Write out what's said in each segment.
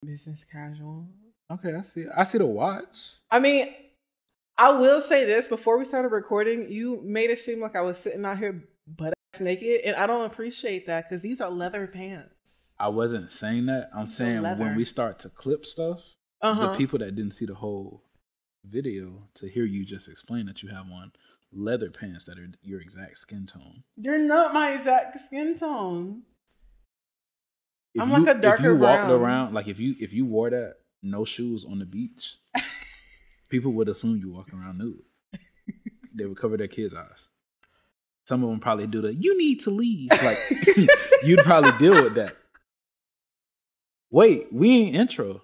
Business casual. Okay, I see. I see the watch. I mean, I will say this: before we started recording, you made it seem like I was sitting out here butt ass naked, and I don't appreciate that because these are leather pants. I wasn't saying that. I'm saying when we start to clip stuff, the people that didn't see the whole video to hear you just explain that you have on leather pants that are your exact skin tone. You're not my exact skin tone. I'm like a darker brown. Walked around, like if you wore that, no shoes on the beach, people would assume you walking around nude. They would cover their kids' eyes. Some of them probably do the, you need to leave. Like, you'd probably deal with that. Wait, we ain't intro.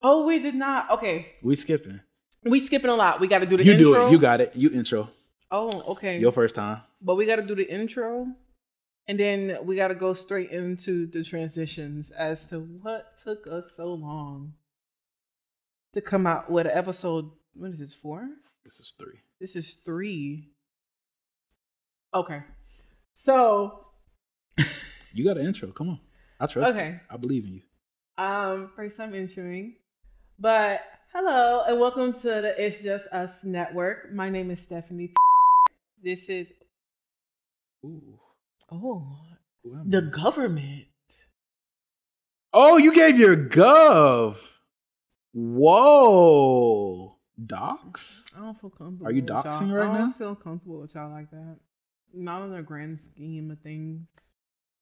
Oh, we did not. Okay. We skipping. We skipping a lot. We got to do the intro. You do it. You got it. You intro. Oh, okay. Your first time. But we got to do the intro. And then we got to go straight into the transitions as to what took us so long to come out with an episode. What is this, 4? This is 3. This is 3. Okay. So. You got an intro. Come on. I trust you. I believe in you. First time introing. But hello and welcome to the It's Just Us Network. My name is Stephanie. This is. Ooh. Oh, the government. Oh, you gave your gov. Whoa. Docs? I don't feel comfortable. Are you doxing right now? I don't feel comfortable with y'all like that. Not in the grand scheme of things.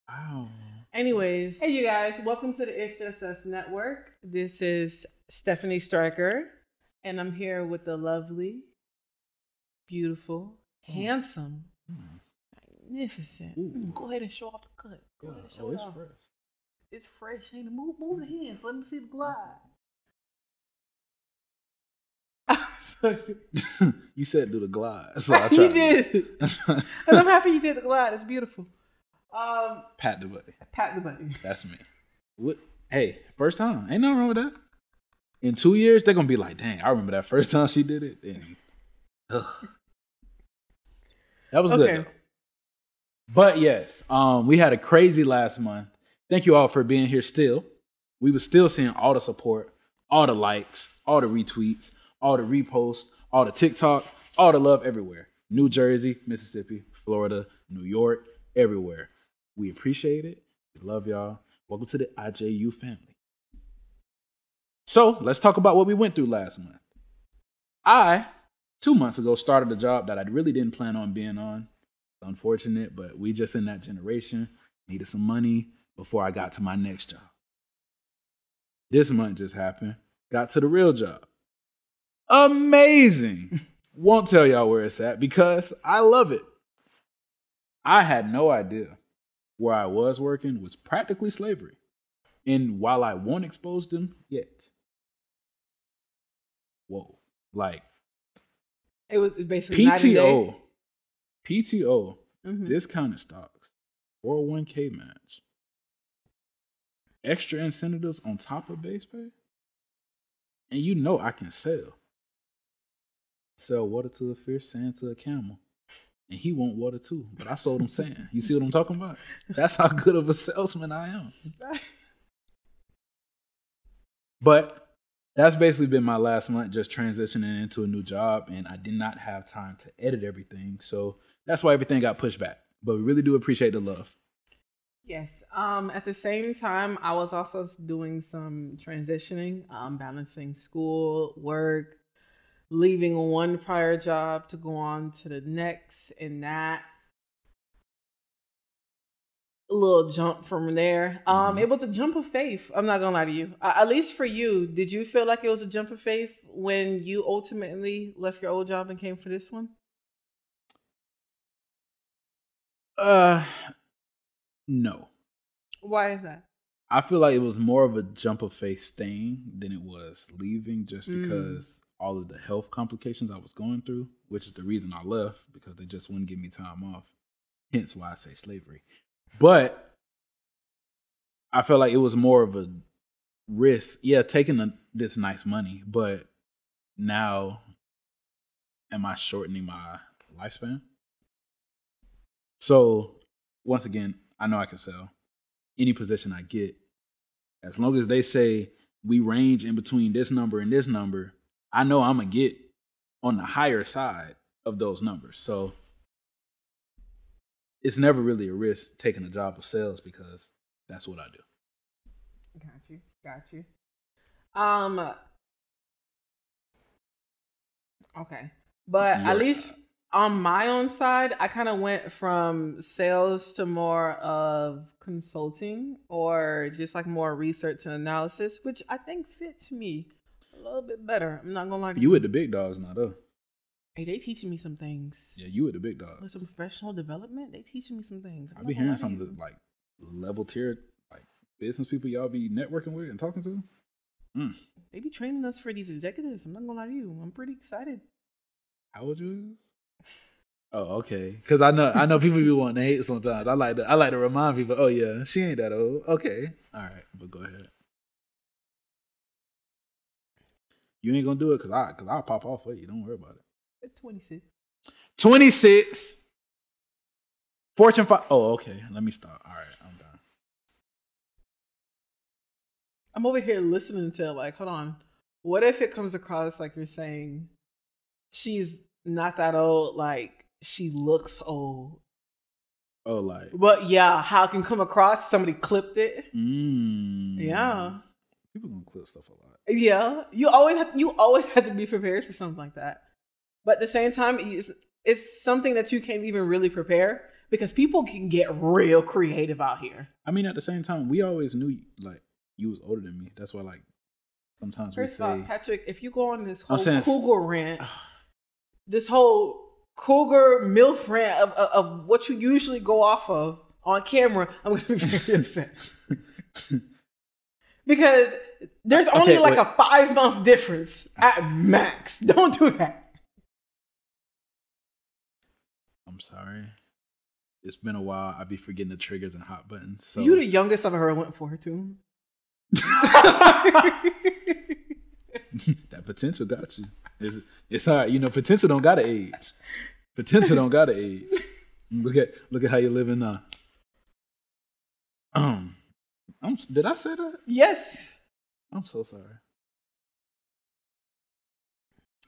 Wow. Anyways, hey you guys, welcome to the It's Just Us Network. This is Stephanie Stryker, and I'm here with the lovely, beautiful, handsome, magnificent. Go ahead and show off the cut. Go ahead and show it off. Fresh. It's fresh. Ain't it? Move the hands. Let me see the glide. You said do the glide, so I tried. You did, and I'm happy you did the glide. It's beautiful. Pat the buddy. Pat the buddy. That's me. What? Hey, first time. Ain't nothing wrong with that. In 2 years, they're gonna be like, "Dang, I remember that first time she did it." And, that was good though. But yes, we had a crazy last month. Thank you all for being here. Still, we were still seeing all the support, all the likes, all the retweets, all the reposts, all the TikTok, all the love everywhere. New Jersey, Mississippi, Florida, New York, everywhere. We appreciate it. We love y'all. Welcome to the IJU family. So let's talk about what we went through last month. I, 2 months ago, started a job that I really didn't plan on being on. It's unfortunate, but we just in that generation needed some money before I got to my next job. This month just happened. Got to the real job. Amazing. Won't tell y'all where it's at because I love it. I had no idea where I was working was practically slavery. And while I won't expose them yet. Whoa. Like. It was basically PTO, discounted stocks, 401k match, extra incentives on top of base pay. And you know I can sell. Sell water to a fish, sand to a camel. And he want water too, but I sold him sand. You see what I'm talking about? That's how good of a salesman I am. But that's basically been my last month, just transitioning into a new job, and I did not have time to edit everything, so that's why everything got pushed back. But we really do appreciate the love. Yes. At the same time, I was also doing some transitioning, balancing school, work, leaving one prior job to go on to the next, and that a little jump from there. It was a jump of faith. I'm not gonna lie to you. At least for you, did you feel like it was a jump of faith when you ultimately left your old job and came for this one? No. Why is that? I feel like it was more of a jump of faith staying than it was leaving, just because all of the health complications I was going through, which is the reason I left, because they just wouldn't give me time off. Hence why I say slavery. But I felt like it was more of a risk. Yeah, taking this nice money, but now am I shortening my lifespan? So once again, I know I can sell. Any position I get As long as they say we range in between this number and this number, I know I'm going to get on the higher side of those numbers. So it's never really a risk taking a job of sales because that's what I do. Got you. Okay. But at least on my own side, I kind of went from sales to more of consulting or just like more research and analysis, which I think fits me a little bit better. I'm not gonna lie to you. You with the big dogs now, though. Hey, they teaching me some things. Yeah, you with the big dogs. With some professional development, they teaching me some things. I be hearing some of the like level tier like business people y'all be networking with and talking to. They be training us for these executives. I'm not gonna lie to you. I'm pretty excited. How old you? Oh, okay. Because I know people be wanting to hate sometimes. I like to remind people. Oh yeah, she ain't that old. Okay, all right, but go ahead. You ain't gonna do it because I'll pop off for you. Don't worry about it. 26. 26. Fortune 5. Oh, okay. Let me stop. All right, I'm done. I'm over here listening to like, hold on. What if it comes across like you're saying she's not that old, like she looks old? Oh, like. But yeah, how it can come across, somebody clipped it. Yeah. People gonna clip stuff a lot. Yeah. You always have to be prepared for something like that. But at the same time, it's something that you can't even really prepare because people can get real creative out here. I mean, at the same time, we always knew like you was older than me. That's why like sometimes First we of say. all, Patrick, if you go on this whole cougar rant, this whole cougar MILF rant of what you usually go off of on camera, I'm going to be very upset. Because there's only a 5-month difference at max. Don't do that. I'm sorry. It's been a while. I be forgetting the triggers and hot buttons. So you the youngest I've ever went for too. That potential got you. It's all right. You know, potential don't gotta age. Potential don't gotta age. Look at how you're living now. Did I say that? Yes. I'm so sorry.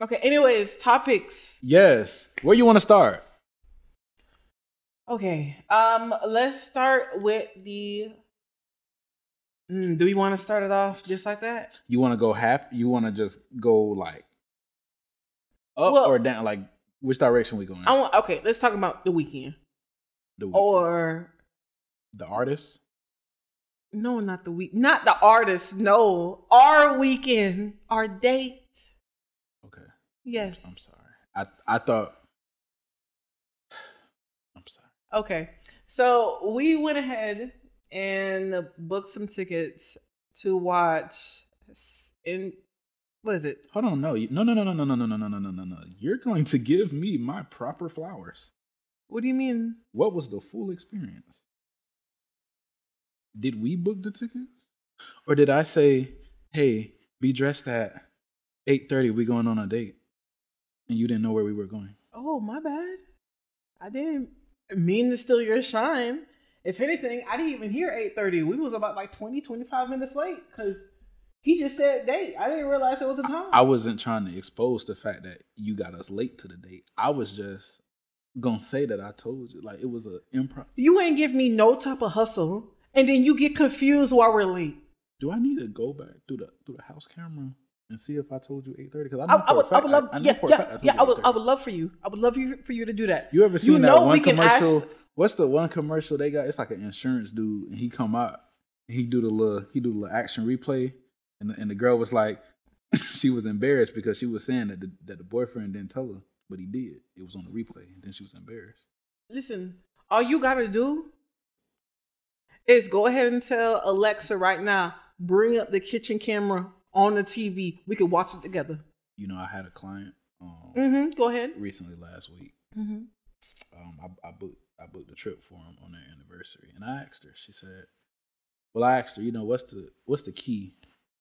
Okay. Anyways, topics. Yes. Where you want to start? Okay. Let's start with the. Do we want to start it off just like that? You want to go You want to just go like up or down? Like which direction we going? Okay, let's talk about the weekend. Or the artist. No, not the artist. No, our weekend, our date. Okay. Yes. I'm sorry. I thought. I'm sorry. Okay, so we went ahead and booked some tickets to watch. What is it? Hold on, no. You're going to give me my proper flowers. What do you mean? What was the full experience? Did we book the tickets? Or did I say, hey, be dressed at 8:30, we going on a date? And you didn't know where we were going? Oh, my bad. I didn't mean to steal your shine. If anything, I didn't even hear 8:30. We was about like 20, 25 minutes late because he just said date. I didn't realize it was a time. I wasn't trying to expose the fact that you got us late to the date. I was just gonna say that I told you. Like it was an improv. You ain't give me no type of hustle. And then you get confused while we're late. Do I need to go back through the house camera and see if I told you 8:30? Because I would love for you. I would love for you to do that. You ever seen that one commercial? What's the one commercial they got? It's like an insurance dude, and he come out, and he do the little action replay, and the girl was like, she was embarrassed because she was saying that the boyfriend didn't tell her, but he did. It was on the replay, and then she was embarrassed. Listen, all you gotta do is go ahead and tell Alexa right now, bring up the kitchen camera on the TV. We could watch it together. You know, I had a client. Go ahead. Recently, last week, I booked a trip for him on their anniversary, and I asked her. She said, "Well, I asked her, you know, what's the key,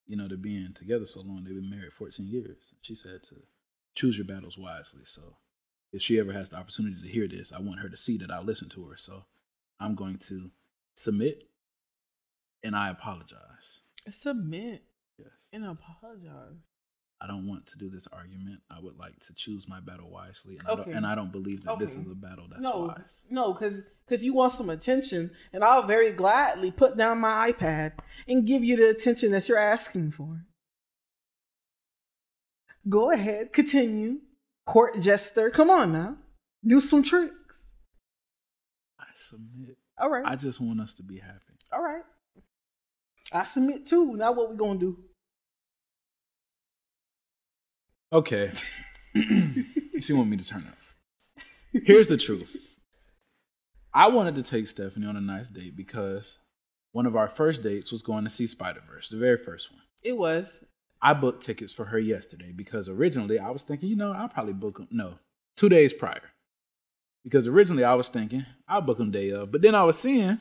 you know, to being together so long? They've been married 14 years." She said to choose your battles wisely. So, if she ever has the opportunity to hear this, I want her to see that I listen to her. So, I'm going to submit, and I apologize. Submit. Yes. And apologize. I don't want to do this argument. I would like to choose my battle wisely. And I don't believe that this is a battle that's wise. No, because you want some attention, and I'll very gladly put down my iPad and give you the attention that you're asking for. Go ahead, continue. Court jester, come on now. Do some tricks. I submit. All right. I just want us to be happy. All right. I submit too. Now what we gonna do? Okay. She want me to turn up. Here's the truth. I wanted to take Stephanie on a nice date because one of our first dates was going to see Spider-Verse, the very first one. It was. I booked tickets for her yesterday because originally I was thinking, I'll probably book them. No, 2 days prior. Because originally I was thinking, I'll book them day of. But then I was seeing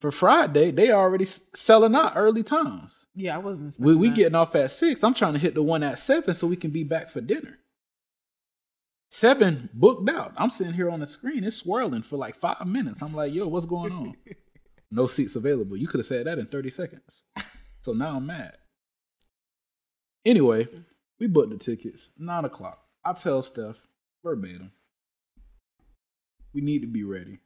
for Friday, they already selling out early times. Yeah, I wasn't expecting we getting off at 6. I'm trying to hit the one at 7 so we can be back for dinner. 7 booked out. I'm sitting here on the screen. It's swirling for like 5 minutes. I'm like, yo, what's going on? No seats available. You could have said that in 30 seconds. So now I'm mad. Anyway, we booked the tickets. 9 o'clock. I tell Steph, verbatim, we need to be ready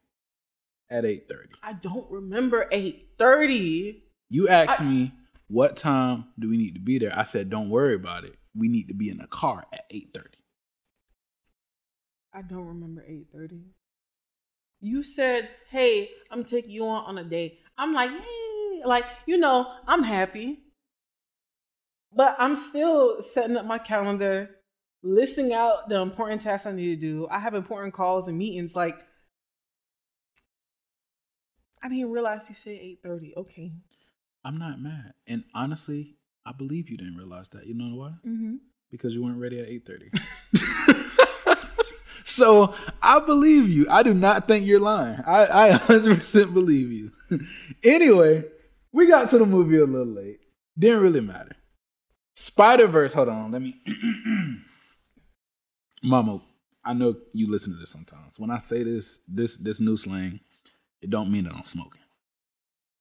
at 8:30. I don't remember 8:30. You asked me, what time do we need to be there? I said, don't worry about it. We need to be in the car at 8:30. I don't remember 8:30. You said, hey, I'm taking you on a date. I'm like, hey, I'm happy. But I'm still setting up my calendar, listing out the important tasks I need to do. I have important calls and meetings. Like, I didn't realize you said 8:30. Okay. I'm not mad. And honestly, I believe you didn't realize that. You know why? Mm-hmm. Because you weren't ready at 8:30. So I believe you. I do not think you're lying. I 100% believe you. Anyway, we got to the movie a little late. Didn't really matter. Spider-Verse. Hold on. Let me. Mama, I know you listen to this sometimes. When I say this new slang, it don't mean that I'm smoking.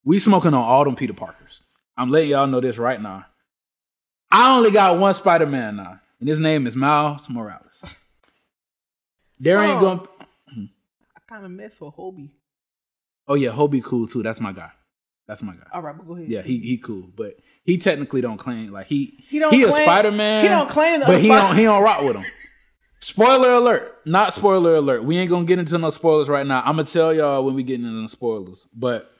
We smoking on all them Peter Parkers. I'm letting y'all know this right now. I only got one Spider-Man now, and his name is Miles Morales. There ain't gonna. I kind of mess with Hobie. Oh yeah, Hobie cool too. That's my guy. All right, but go ahead. Yeah, he cool, but he technically don't claim like he a Spider-Man. He don't claim, but he don't rock with him. Spoiler alert! Not spoiler alert. We ain't gonna get into no spoilers right now. I'm gonna tell y'all when we get into the spoilers. But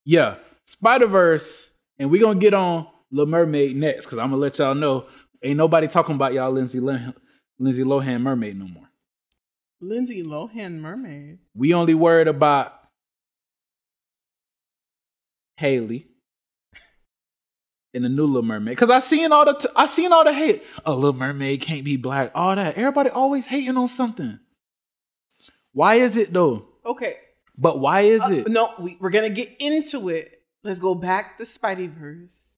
yeah, Spider-Verse, and we gonna get on Little Mermaid next because I'm gonna let y'all know ain't nobody talking about y'all Lindsay Lohan mermaid no more. Lindsay Lohan mermaid. We only worried about Haley in the new Little Mermaid. Because I seen all the hate. Oh, Little Mermaid can't be black. All that. Everybody always hating on something. Why is it though? Okay. But why is it? No, we're going to get into it. Let's go back to Spideyverse.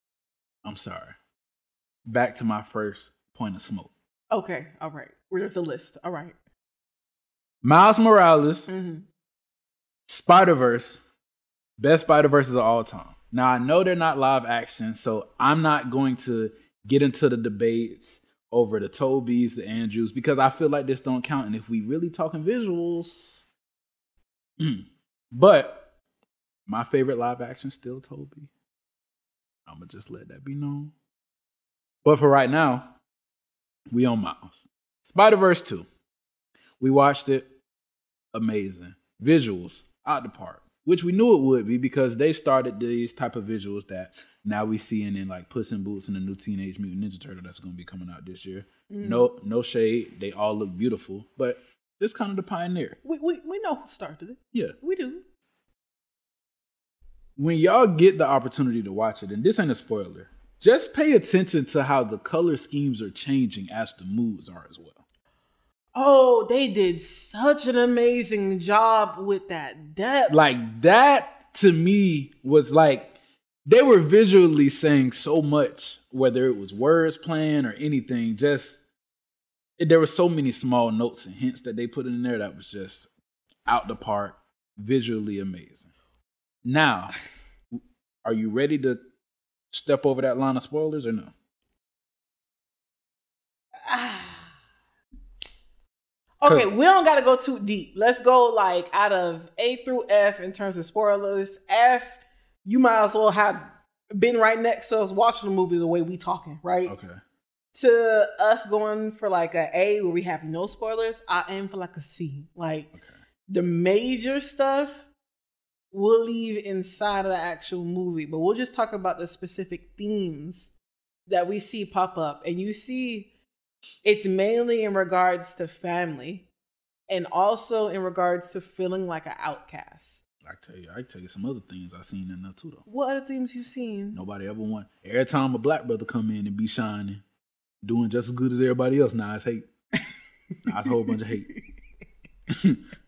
I'm sorry. Back to my first point of smoke. Okay. All right. There's a list. All right. Miles Morales. Mm-hmm. Spider-Verse. Best Spider-Verses of all time. Now, I know they're not live action, so I'm not going to get into the debates over the Tobys, the Andrews, because I feel like this don't count. And if we really talking visuals, but my favorite live action still Tobey. I'm going to just let that be known. But for right now, we on Miles. Spider-Verse 2. We watched it. Amazing. Visuals, out the park. Which we knew it would be because they started these type of visuals that now we seeing in like Puss in Boots and the new Teenage Mutant Ninja Turtle that's going to be coming out this year. No shade. They all look beautiful. But this kind of the pioneer. We know who started it. Yeah. We do. When y'all get the opportunity to watch it, and this ain't a spoiler, just pay attention to how the color schemes are changing as the moods are as well. Oh, they did such an amazing job with that depth. Like that to me was like they were visually saying so much, whether it was words playing or anything. Just there were so many small notes and hints that they put in there that was just out the park, visually amazing. Now, Are you ready to step over that line of spoilers or no? Okay, we don't got to go too deep. Let's go like out of A through F in terms of spoilers. F, you might as well have been right next to us watching the movie the way we talking, right? Okay. To us going for like a A where we have no spoilers, I aim for like a C. Like the major stuff we'll leave inside of the actual movie, but we'll just talk about the specific themes that we see pop up. And you see it's mainly in regards to family and also in regards to feeling like an outcast. I tell you some other things I seen in there too though. What other things you seen? Nobody ever want. Every time a black brother come in and be shining, doing just as good as everybody else, now it's hate. Now it's a whole bunch of hate.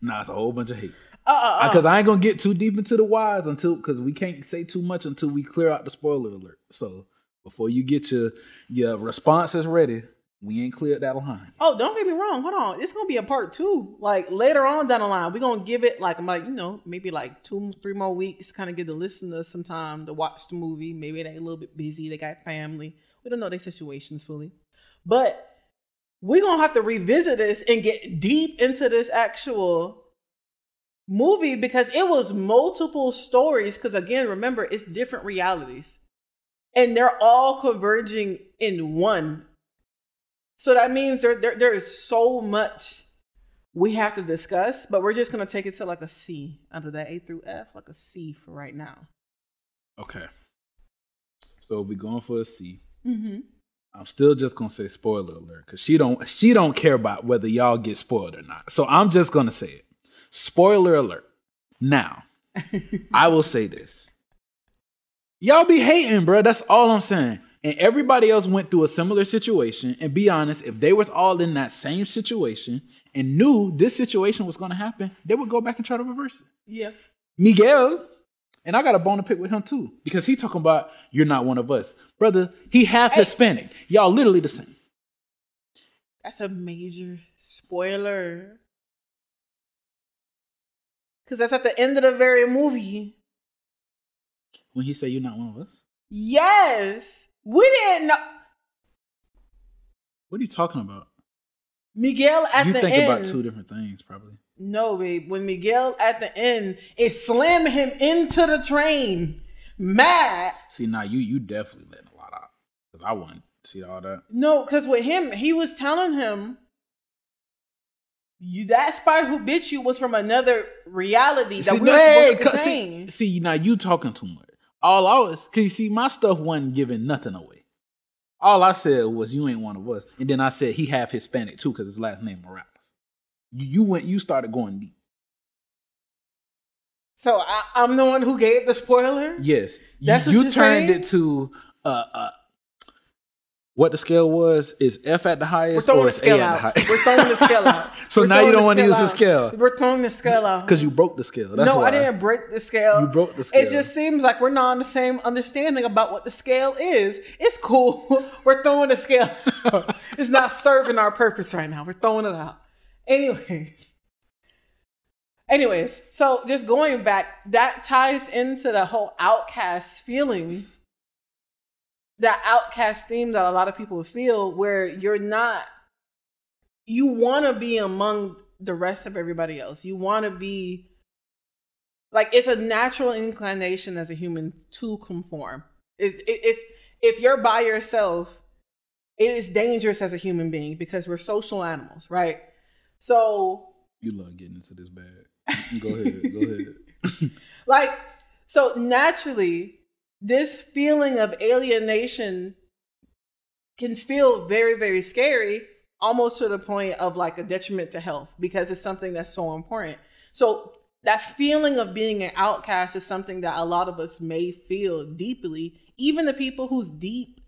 Now it's a whole bunch of hate. Because I ain't gonna get too deep into the whys because we can't say too much until we clear out the spoiler alert. So before you get your responses ready, we ain't cleared that line. Oh, don't get me wrong. Hold on. It's going to be a part 2. Like later on down the line, we're going to give it like maybe like 2-3 more weeks, kind of give the listeners some time to watch the movie. Maybe they're a little bit busy. They got family. We don't know their situations fully. But we're going to have to revisit this and get deep into this actual movie because it was multiple stories. Because again, remember, it's different realities. And they're all converging in one. So that means there is so much we have to discuss, but we're just going to take it to like a C out of that A through F, like a C for right now. Okay. So we're going for a C. Mm-hmm. I'm still just going to say spoiler alert because she don't care about whether y'all get spoiled or not. So I'm just going to say it. Spoiler alert. Now, I will say this. Y'all be hating, bro. That's all I'm saying. And everybody else went through a similar situation. And be honest, if they was all in that same situation and knew this situation was going to happen, they would go back and try to reverse it. Yeah. Miguel, and I got a bone to pick with him too, because he talking about you're not one of us. Brother, he half Hispanic. Y'all literally the same. That's a major spoiler. Because that's at the end of the very movie. When he said you're not one of us? Yes. We didn't know. What are you talking about? Miguel at the end. You think about two different things, probably. No, babe. When Miguel at the end is slamming him into the train, mad. See, now you definitely letting a lot out. Because I wouldn't see all that. No, because with him, he was telling him, that spider who bit you was from another reality that we were supposed to contain. See, now you talking too much. All I was, because you see, my stuff wasn't giving nothing away. All I said was, you ain't one of us. And then I said, he half Hispanic too, because his last name Morales. You started going deep. So I'm the one who gave the spoiler? Yes. That's what you turned it to, what the scale was, is F at the highest or is A at the highest? We're throwing the scale out. So now you don't want to use the scale. We're throwing the scale out. Because you broke the scale. That's why. I didn't break the scale. You broke the scale. It just seems like we're not on the same understanding about what the scale is. It's cool. We're throwing the scale out. It's not serving our purpose right now. We're throwing it out. Anyways, so just going back, that ties into the whole outcast feeling. That outcast theme that a lot of people feel where you want to be among the rest of everybody else. You want to be like, it's a natural inclination as a human to conform. It's if you're by yourself, it is dangerous as a human being because we're social animals, right? So you love getting into this bag. Go ahead. Like, so naturally, this feeling of alienation can feel very, very scary, almost to the point of like a detriment to health because it's something that's so important. So that feeling of being an outcast is something that a lot of us may feel deeply. Even the people who's deep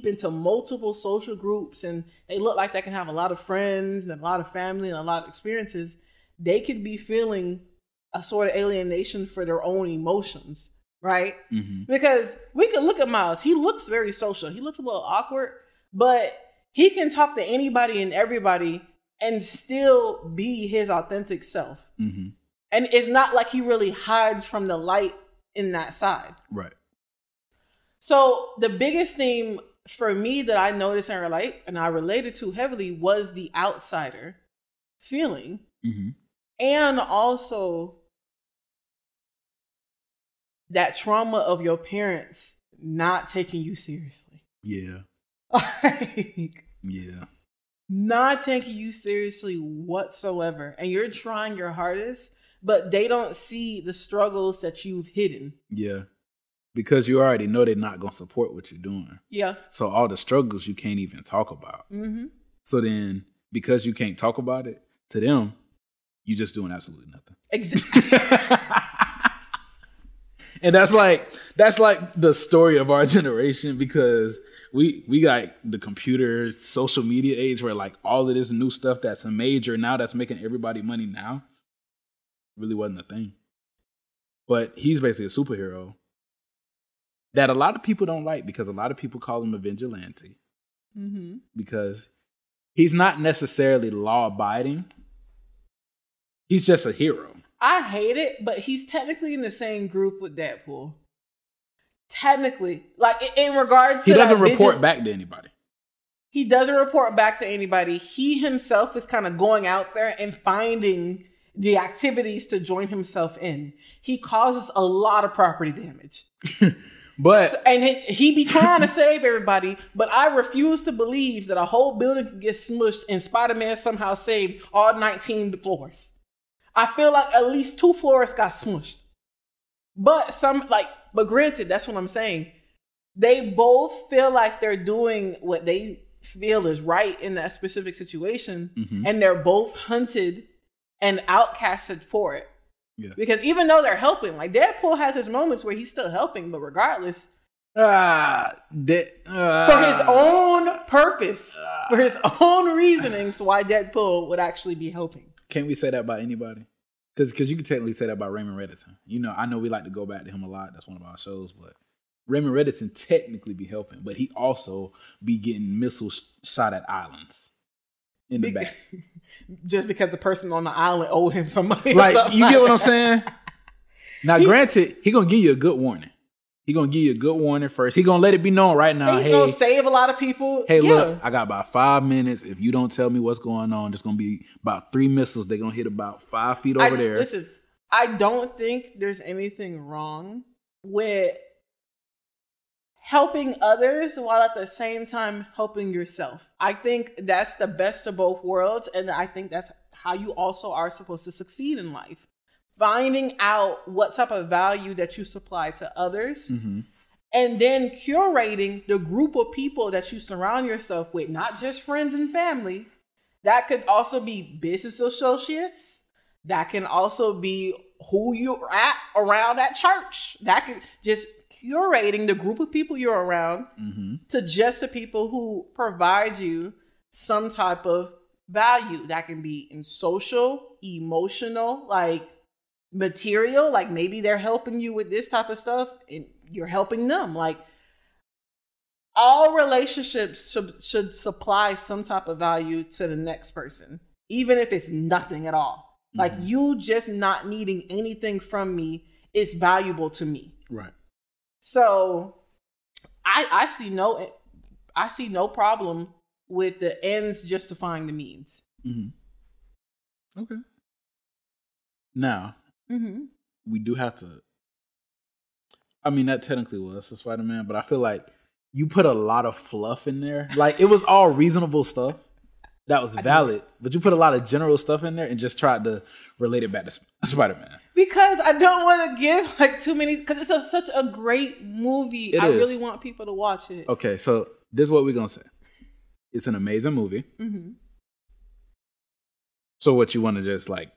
into multiple social groups and they look like they can have a lot of friends and a lot of family and a lot of experiences, they could be feeling a sort of alienation for their own emotions. Right? Mm-hmm. Because we can look at Miles. He looks very social. He looks a little awkward, but he can talk to anybody and everybody and still be his authentic self. Mm-hmm. And it's not like he really hides from the light in that side. Right. So the biggest theme for me that I noticed and I related to heavily was the outsider feeling. Mm-hmm. And also that trauma of your parents not taking you seriously. Yeah. Yeah. Not taking you seriously whatsoever. And you're trying your hardest, but they don't see the struggles that you've hidden. Yeah. Because you already know they're not going to support what you're doing. Yeah. So all the struggles you can't even talk about. Mm-hmm. So then, because you can't talk about it, to them, you're just doing absolutely nothing. Exactly. And that's like the story of our generation, because we got the computer, social media age, where like all of this new stuff that's a major now that's making everybody money now really wasn't a thing. But he's basically a superhero that a lot of people don't like, because a lot of people call him a vigilante. Mm-hmm. Because he's not necessarily law-abiding. He's just a hero. I hate it, but he's technically in the same group with Deadpool. Technically. Like, in regards to... He doesn't report back to anybody. He doesn't report back to anybody. He himself is kind of going out there and finding the activities to join himself in. He causes a lot of property damage. And he be trying to save everybody, but I refuse to believe that a whole building can get smushed and Spider-Man somehow saved all 19 floors. I feel like at least 2 floors got smushed. But granted, that's what I'm saying. They both feel like they're doing what they feel is right in that specific situation. Mm-hmm. And they're both hunted and outcasted for it. Yeah. Because even though they're helping, like Deadpool has his moments where he's still helping, but regardless, for his own purpose, for his own reasonings, why Deadpool would actually be helping. Can't we say that about anybody? Because you can technically say that about Raymond Reddington. You know, I know we like to go back to him a lot. That's one of our shows, but Raymond Reddington technically be helping, but he also be getting missiles shot at islands in the back. Just because the person on the island owed him some money. Like, you get what I'm saying? Now, granted, he gonna give you a good warning. He gonna give you a good warning first. He gonna let it be known right now. He's gonna save a lot of people. Hey, look, I got about 5 minutes. If you don't tell me what's going on, there's gonna be about 3 missiles. They're gonna hit about 5 feet over there. Listen, I don't think there's anything wrong with helping others while at the same time helping yourself. I think that's the best of both worlds, and I think that's how you also are supposed to succeed in life. Finding out what type of value that you supply to others, mm-hmm. and then curating the group of people that you surround yourself with, not just friends and family. That could also be business associates. That can also be who you're at around at church. That could just curating the group of people you're around, mm-hmm. to just the people who provide you some type of value. That can be in social, emotional, like material, like maybe they're helping you with this type of stuff and you're helping them. Like, all relationships should supply some type of value to the next person, even if it's nothing at all. Mm-hmm. Like, you just not needing anything from me is valuable to me. Right. So I see no problem with the ends justifying the means. Mm-hmm. Okay. Now, mm-hmm. we do have to. I mean, that technically was a Spider-Man, but I feel like you put a lot of fluff in there. Like, it was all reasonable stuff that was valid, but you put a lot of general stuff in there and just tried to relate it back to Spider-Man. Because I don't want to give like too many, because it's such a great movie. I really want people to watch it. Okay, so this is what we're going to say. It's an amazing movie. Mm-hmm. So what you want to just like,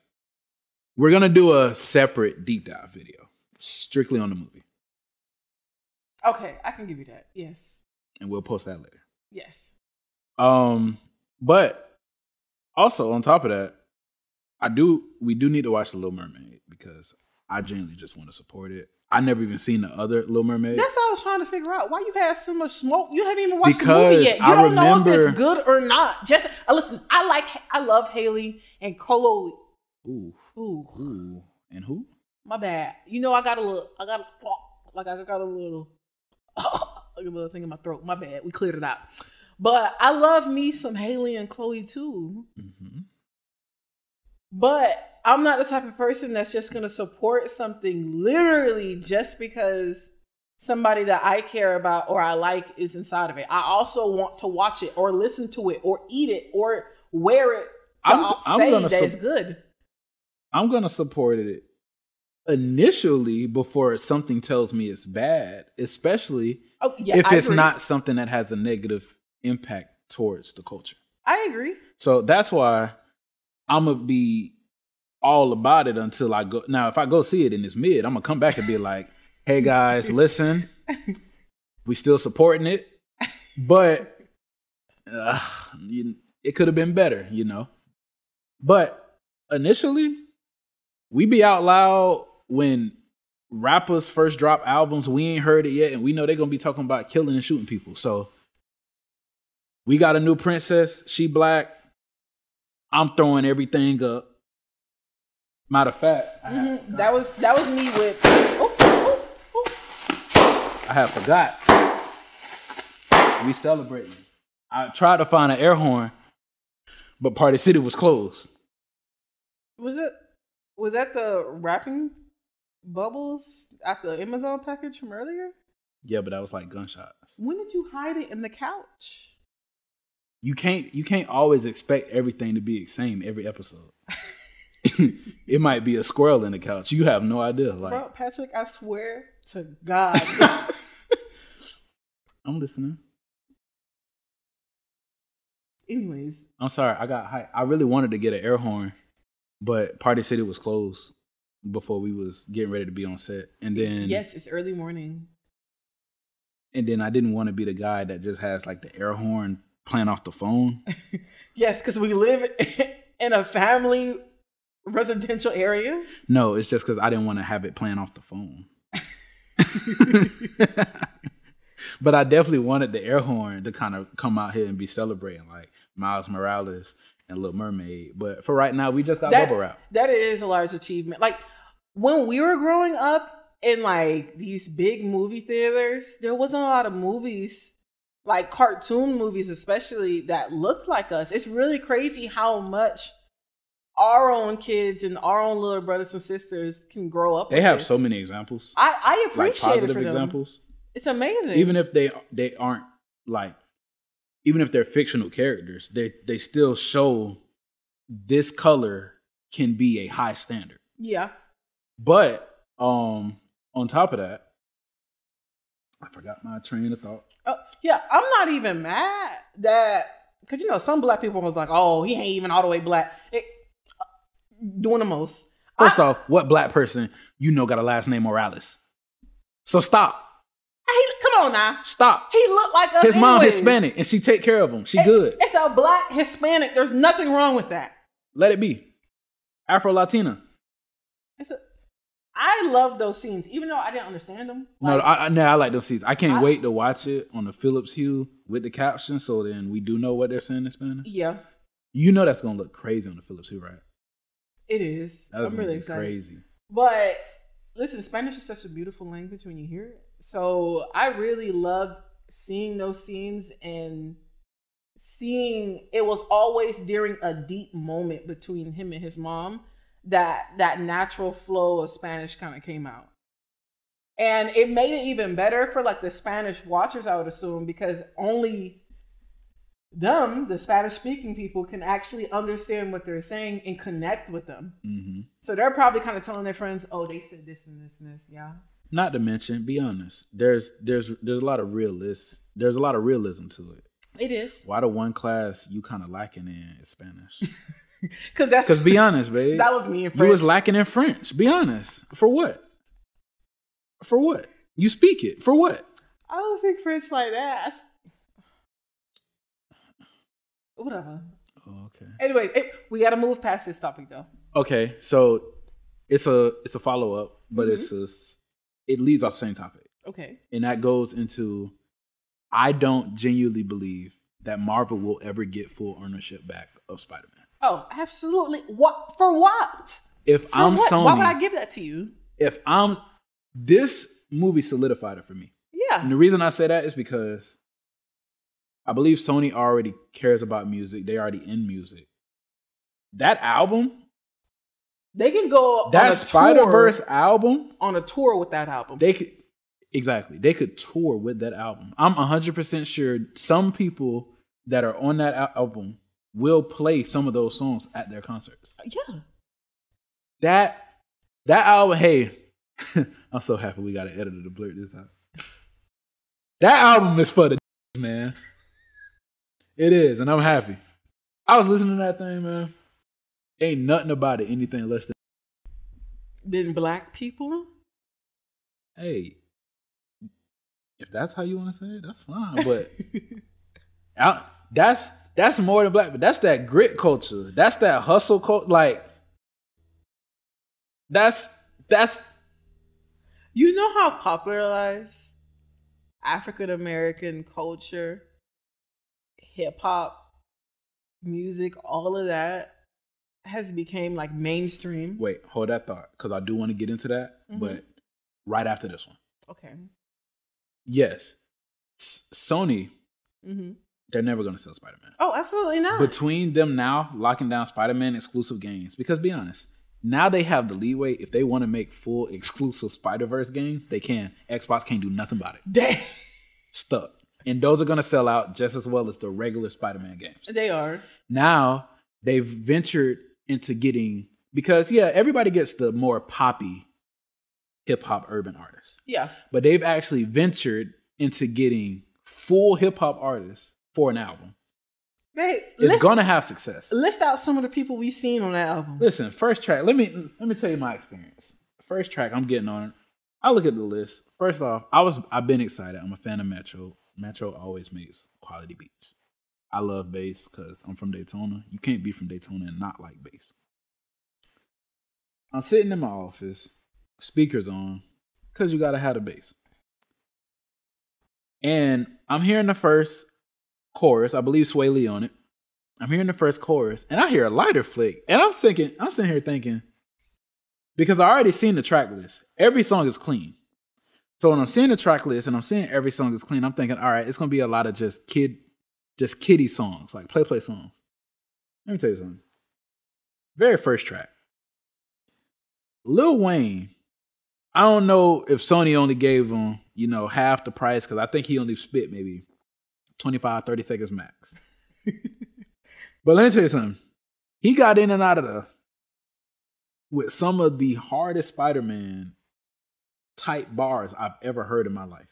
we're going to do a separate deep dive video strictly on the movie. Okay, I can give you that. Yes. And we'll post that later. Yes. But also on top of that, we do need to watch The Little Mermaid, because I genuinely just want to support it. I never even seen the other Little Mermaid. That's what I was trying to figure out. Why you had so much smoke? You haven't even watched the movie yet. You don't know if it's good or not. Just listen. I love Haley and Chloe. Ooh. And who? My bad. You know, I got a little a little thing in my throat. My bad. We cleared it out. But I love me some Haley and Chloe too. Mm-hmm. But I'm not the type of person that's just going to support something literally just because somebody that I care about or I like is inside of it. I also want to watch it or listen to it or eat it or wear it to say that it's good. I'm going to support it initially before something tells me it's bad, especially if it's not something that has a negative impact towards the culture. I agree. So that's why I'm going to be all about it until I go. Now, if I go see it and it's mid, I'm going to come back and be like, hey guys, listen, we still supporting it, but it could have been better, you know? But initially, we be out loud when rappers first drop albums. We ain't heard it yet, and we know they're going to be talking about killing and shooting people. So we got a new princess. She black. I'm throwing everything up. Matter of fact, that was me with. I have forgot. We celebrating. I tried to find an air horn, but Party City was closed. Was that the wrapping bubbles at the Amazon package from earlier? Yeah, but that was like gunshots. When did you hide it in the couch? You can't always expect everything to be the same every episode. It might be a squirrel in the couch. You have no idea. Like, bro, Patrick, I swear to God. I'm listening. Anyways. I'm sorry. I got hyped. I really wanted to get an air horn, but Party City was closed before we was getting ready to be on set. And then... Yes, it's early morning. And then I didn't want to be the guy that just has like the air horn playing off the phone. Yes, because we live in a family residential area. No, it's just because I didn't want to have it playing off the phone. But I definitely wanted the air horn to kind of come out here and be celebrating like Miles Morales and Little Mermaid. But for right now, we just got bubble wrap. That is a large achievement. Like when we were growing up in like these big movie theaters, there wasn't a lot of movies, like cartoon movies especially, that looked like us. It's really crazy how much our own kids and our own little brothers and sisters can grow up. They have so many examples. I appreciate like positive it for them. examples. It's amazing. Even if they aren't like, even if they're fictional characters, they still show this color can be a high standard. Yeah. But on top of that, I forgot my train of thought. Oh yeah, I'm not even mad that, because you know some black people was like, oh, he ain't even all the way black. Doing the most. First off, what black person you know got a last name Morales? So stop. Come on now. Stop. He looked like us. His mom Hispanic and she take care of him. She good. It's a black Hispanic. There's nothing wrong with that. Let it be. Afro-Latina. I love those scenes, even though I didn't understand them. Like, I like those scenes. I can't wait to watch it on the Philips Hue with the caption, so then we do know what they're saying in Spanish. Yeah. You know that's gonna look crazy on the Philips Hue, right? It is. I'm really excited. Crazy. But listen, Spanish is such a beautiful language when you hear it. So I really loved seeing those scenes and seeing it was always during a deep moment between him and his mom that natural flow of Spanish kind of came out. And it made it even better for like the Spanish watchers, I would assume, because only them, the Spanish speaking people, can actually understand what they're saying and connect with them. Mm-hmm. So they're probably kind of telling their friends, oh, they said this and this and this. Yeah. Not to mention, be honest, there's a lot of there's a lot of realism to it. It is. Why the one class you kind of lacking in is Spanish? Because be honest, babe. That was me in French. You was lacking in French. Be honest. For what? For what? You speak it. For what? I don't speak French like that. Whatever. Oh, okay. Anyway, we got to move past this topic though. Okay, so it's a follow up, but it leads off the same topic. Okay. And that goes into, I don't genuinely believe that Marvel will ever get full ownership back of Spider-Man. Oh, absolutely. What? For what? I'm Sony, why would I give that to you? This movie solidified it for me. Yeah. And the reason I say that is because I believe Sony already cares about music. They already in music. That album, they can go that on a Spider-Verse album, on a tour with that album. They could tour with that album. I'm 100% sure some people that are on that album will play some of those songs at their concerts. Yeah. That album, hey, I'm so happy we got an editor to blurt this out. That album is for the man. It is, and I'm happy. I was listening to that thing, man. Ain't nothing about it anything less than black people. Hey, if that's how you want to say it, that's fine. But that's more than black. But that's that grit culture. That's that hustle culture. Like that's. You know how popularized African American culture, hip hop, music, all of that has become like mainstream. Wait, hold that thought, because I do want to get into that, but right after this one. Okay. Yes, Sony, they're never going to sell Spider-Man. Oh, absolutely not. Between them now locking down Spider-Man exclusive games, because be honest, now they have the leeway. If they want to make full exclusive Spider-Verse games, they can. Xbox can't do nothing about it. Dang. Stuck. And those are going to sell out just as well as the regular Spider-Man games. They are. Now they've ventured into getting, because everybody gets the more poppy hip-hop urban artists. Yeah. But they've actually ventured into getting full hip-hop artists for an album. Babe, it's going to have success. List out some of the people we've seen on that album. Listen, first track, let me tell you my experience. First track, I'm getting on it. I look at the list. First off, I've been excited. I'm a fan of Metro. Metro always makes quality beats. I love bass because I'm from Daytona. You can't be from Daytona and not like bass. I'm sitting in my office, speakers on, because you got to have the bass. And I'm hearing the first chorus. I believe Sway Lee on it. I'm hearing the first chorus, and I hear a lighter flick. And I'm sitting here thinking, because I already seen the track list. Every song is clean. So when I'm seeing the track list and I'm seeing every song is clean, I'm thinking, all right, it's going to be a lot of just kiddie songs, like play songs. Let me tell you something. Very first track. Lil Wayne, I don't know if Sony only gave him, half the price, because I think he only spit maybe 25, 30 seconds max. But let me tell you something. He got in and out of with some of the hardest Spider-Man type bars I've ever heard in my life.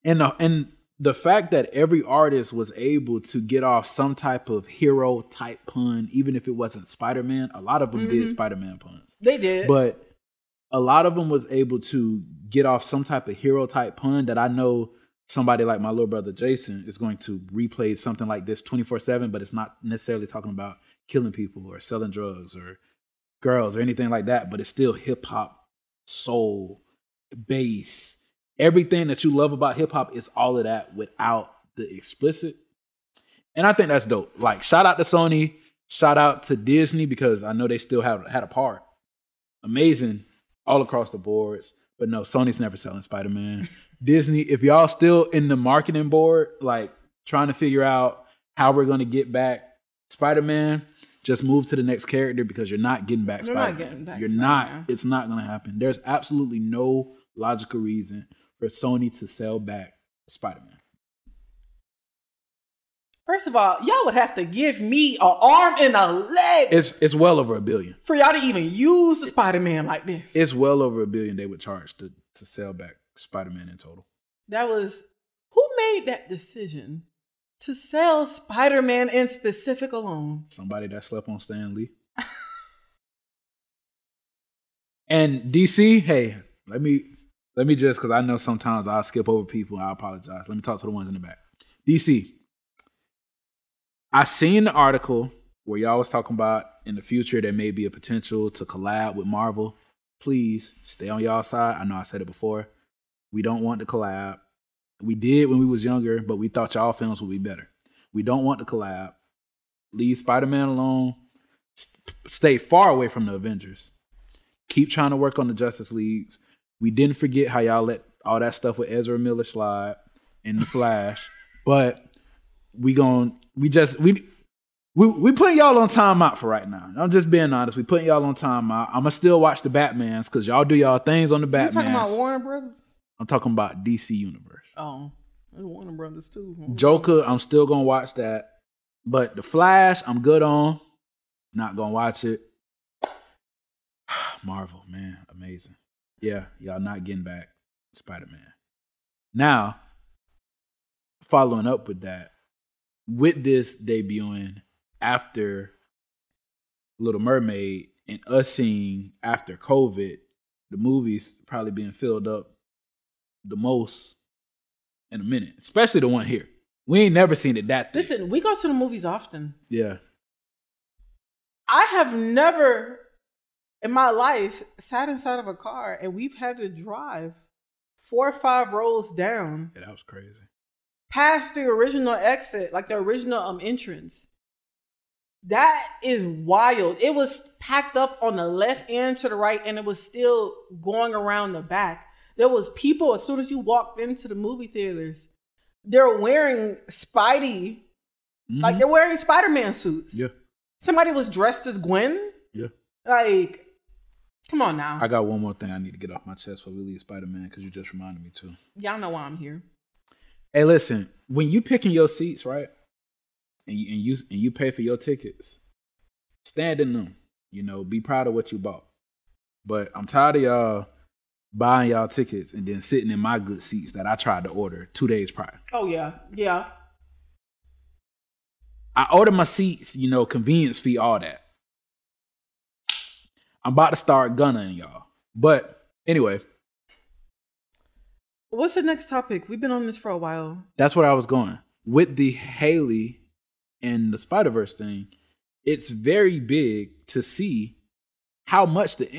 And the fact that every artist was able to get off some type of hero type pun, even if it wasn't Spider-Man, a lot of them did Spider-Man puns. They did. But a lot of them was able to get off some type of hero type pun that I know somebody like my little brother Jason is going to replay something like this 24/7, but it's not necessarily talking about killing people or selling drugs or girls or anything like that, but it's still hip hop, soul, bass. Everything that you love about hip hop is all of that without the explicit. And I think that's dope. Like, shout out to Sony, shout out to Disney, because I know they still had a part. Amazing all across the boards. But no, Sony's never selling Spider-Man. Disney, if y'all still in the marketing board, like trying to figure out how we're going to get back Spider-Man, just move to the next character, because you're not getting back Spider-Man. Not getting back You're Spider-Man. not. It's not going to happen. There's absolutely no logical reason for Sony to sell back Spider-Man. First of all, y'all would have to give me an arm and a leg. It's well over $1 billion. For y'all to even use the Spider-Man like this. It's well over $1 billion they would charge to sell back Spider-Man in total. Who made that decision to sell Spider-Man in specific alone? Somebody that slept on Stan Lee. And DC, hey, let me just, because I know sometimes I'll skip over people. I apologize. Let me talk to the ones in the back. DC. I seen the article where y'all was talking about in the future there may be a potential to collab with Marvel. Please stay on y'all side. I know I said it before. We don't want to collab. We did when we was younger, but we thought y'all films would be better. We don't want to collab. Leave Spider-Man alone. Stay far away from the Avengers. Keep trying to work on the Justice Leagues. We didn't forget how y'all let all that stuff with Ezra Miller slide and the Flash. But we putting y'all on timeout for right now. I'm just being honest. We putting y'all on timeout. I'm gonna still watch the Batmans because y'all do y'all things on the Batmans. You talking about Warner Brothers? I'm talking about DC Universe. Oh, Warner Brothers too. Joker, I'm still gonna watch that. But the Flash, I'm good on. Not gonna watch it. Marvel, man, amazing. Yeah, y'all not getting back Spider-Man. Now, following up with that, with this debuting after Little Mermaid and us seeing after COVID, the movies probably being filled up the most in a minute, especially the one here. We ain't never seen it that thick. Listen, we go to the movies often. Yeah. I have never in my life sat inside of a car and we've had to drive 4 or 5 rows down. Yeah, that was crazy. Past the original exit, like the original entrance. That is wild. It was packed up on the left and to the right, and it was still going around the back. There was people, as soon as you walked into the movie theaters, they're wearing Spidey, like they're wearing Spider-Man suits. Yeah. Somebody was dressed as Gwen. Yeah. Like, come on now. I got one more thing I need to get off my chest before we leave Spider-Man, because you just reminded me too. Y'all know why I'm here. Hey, listen, when you picking your seats, right, and you pay for your tickets, stand in them. You know, be proud of what you bought. But I'm tired of y'all buying y'all tickets and then sitting in my good seats that I tried to order 2 days prior. Oh, yeah. Yeah. I ordered my seats, you know, convenience fee, all that. I'm about to start gunning y'all. But anyway. What's the next topic? We've been on this for a while. That's where I was going. With the Haley and the Spider-Verse thing, it's very big to see how much the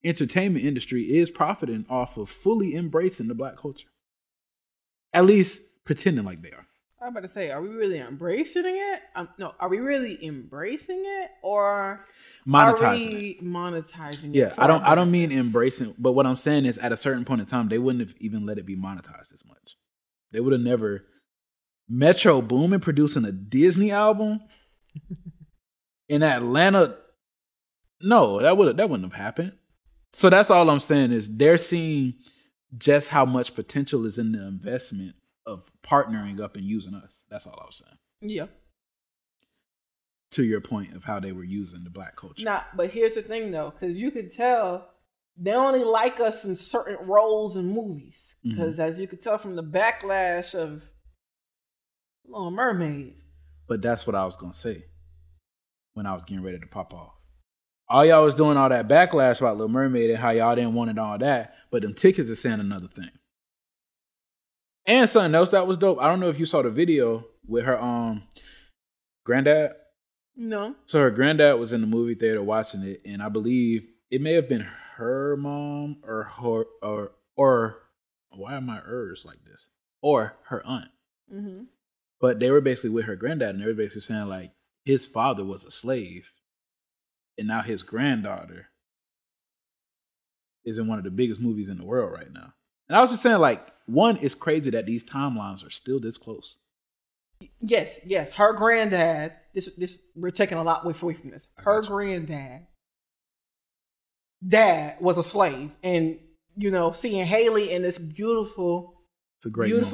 entertainment industry is profiting off of fully embracing the Black culture. At least pretending like they are. I'm about to say, are we really embracing it? No, are we really embracing it, or monetizing it? Yeah, I don't mean embracing, but what I'm saying is, at a certain point in time, they wouldn't have even let it be monetized as much. They would have never. Metro Boomin producing a Disney album in Atlanta. No, that wouldn't have happened. So that's all I'm saying is they're seeing just how much potential is in the investment of partnering up and using us. That's all I was saying. Yeah. To your point of how they were using the Black culture. Nah, but here's the thing though, because you could tell they only like us in certain roles in movies. Because as you could tell from the backlash of Little Mermaid. But that's what I was going to say when I was getting ready to pop off. All y'all was doing all that backlash about Little Mermaid and how y'all didn't want it, all that. But them tickets are saying another thing. And something else that was dope. I don't know if you saw the video with her granddad. No. So her granddad was in the movie theater watching it, and I believe it may have been her mom or why am I like this? Or her aunt. Mm-hmm. But they were basically with her granddad, and they were basically saying like his father was a slave, and now his granddaughter is in one of the biggest movies in the world right now. And I was just saying, like, one, it's crazy that these timelines are still this close. Yes. Her granddad, this we're taking a lot away from this. Her granddad, dad was a slave. And, you know, seeing Haley in this beautiful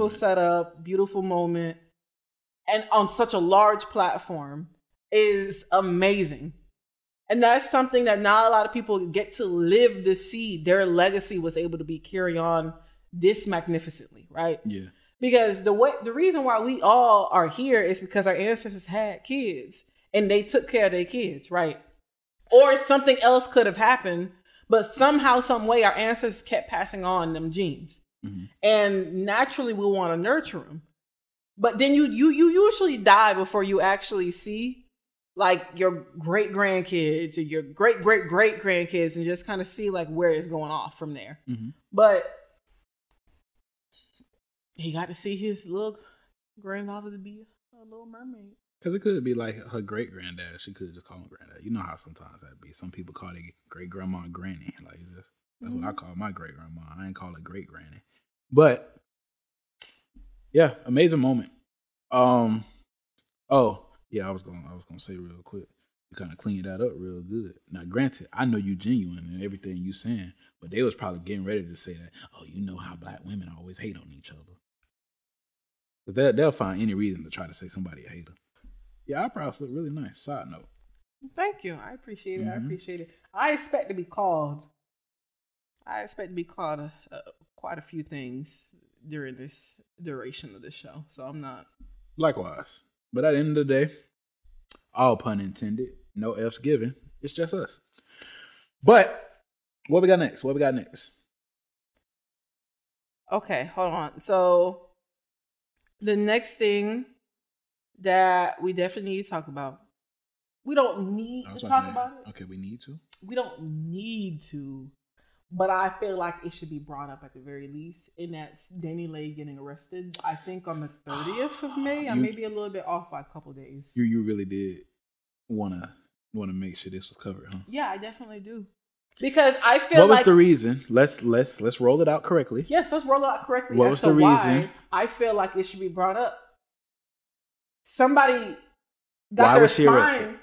setup, beautiful moment, and on such a large platform is amazing. And that's something that not a lot of people get to live to see. Their legacy was able to be carried on this magnificently, right? Yeah. Because the reason why we all are here is because our ancestors had kids and they took care of their kids, right? Or something else could have happened, but somehow, some way, our ancestors kept passing on them genes. Mm-hmm. And naturally, we want to nurture them. But then you usually die before you actually see like your great grandkids or your great grandkids, and just kind of see like where it's going off from there. Mm-hmm. But he got to see his little granddaughter to be a Little Mermaid. Because it could be like her great granddad. She could just call him granddad. You know how sometimes that'd be. Some people call their great grandma granny. Like, just That's what I call my great grandma. I ain't call it great granny. But yeah, amazing moment. Oh yeah, I was gonna say real quick. You kind of cleaned that up real good. Now, granted, I know you genuine in everything you saying, but they was probably getting ready to say that. Oh, you know how black women always hate on each other, because they'll find any reason to try to say somebody a hater. Yeah, eyebrows look really nice. Side note. Thank you. I appreciate it. I appreciate it. I expect to be called. Quite a few things during this duration of the show, so I'm not. Likewise, but at the end of the day, all pun intended, no F's given. It's just us. But what we got next? Okay, hold on. So the next thing that we definitely need to talk about. We don't need to talk about it. Okay, we need to. We don't need to, but I feel like it should be brought up at the very least. And that's DaniLeigh getting arrested. I think on the 30th of May. I may be a little bit off by a couple days. You really did wanna make sure this was covered, huh? Yeah, I definitely do. Because I feel what was the reason? Let's roll it out correctly. Yes, let's roll it out correctly. What was the reason? I feel like it should be brought up. Somebody got their spine.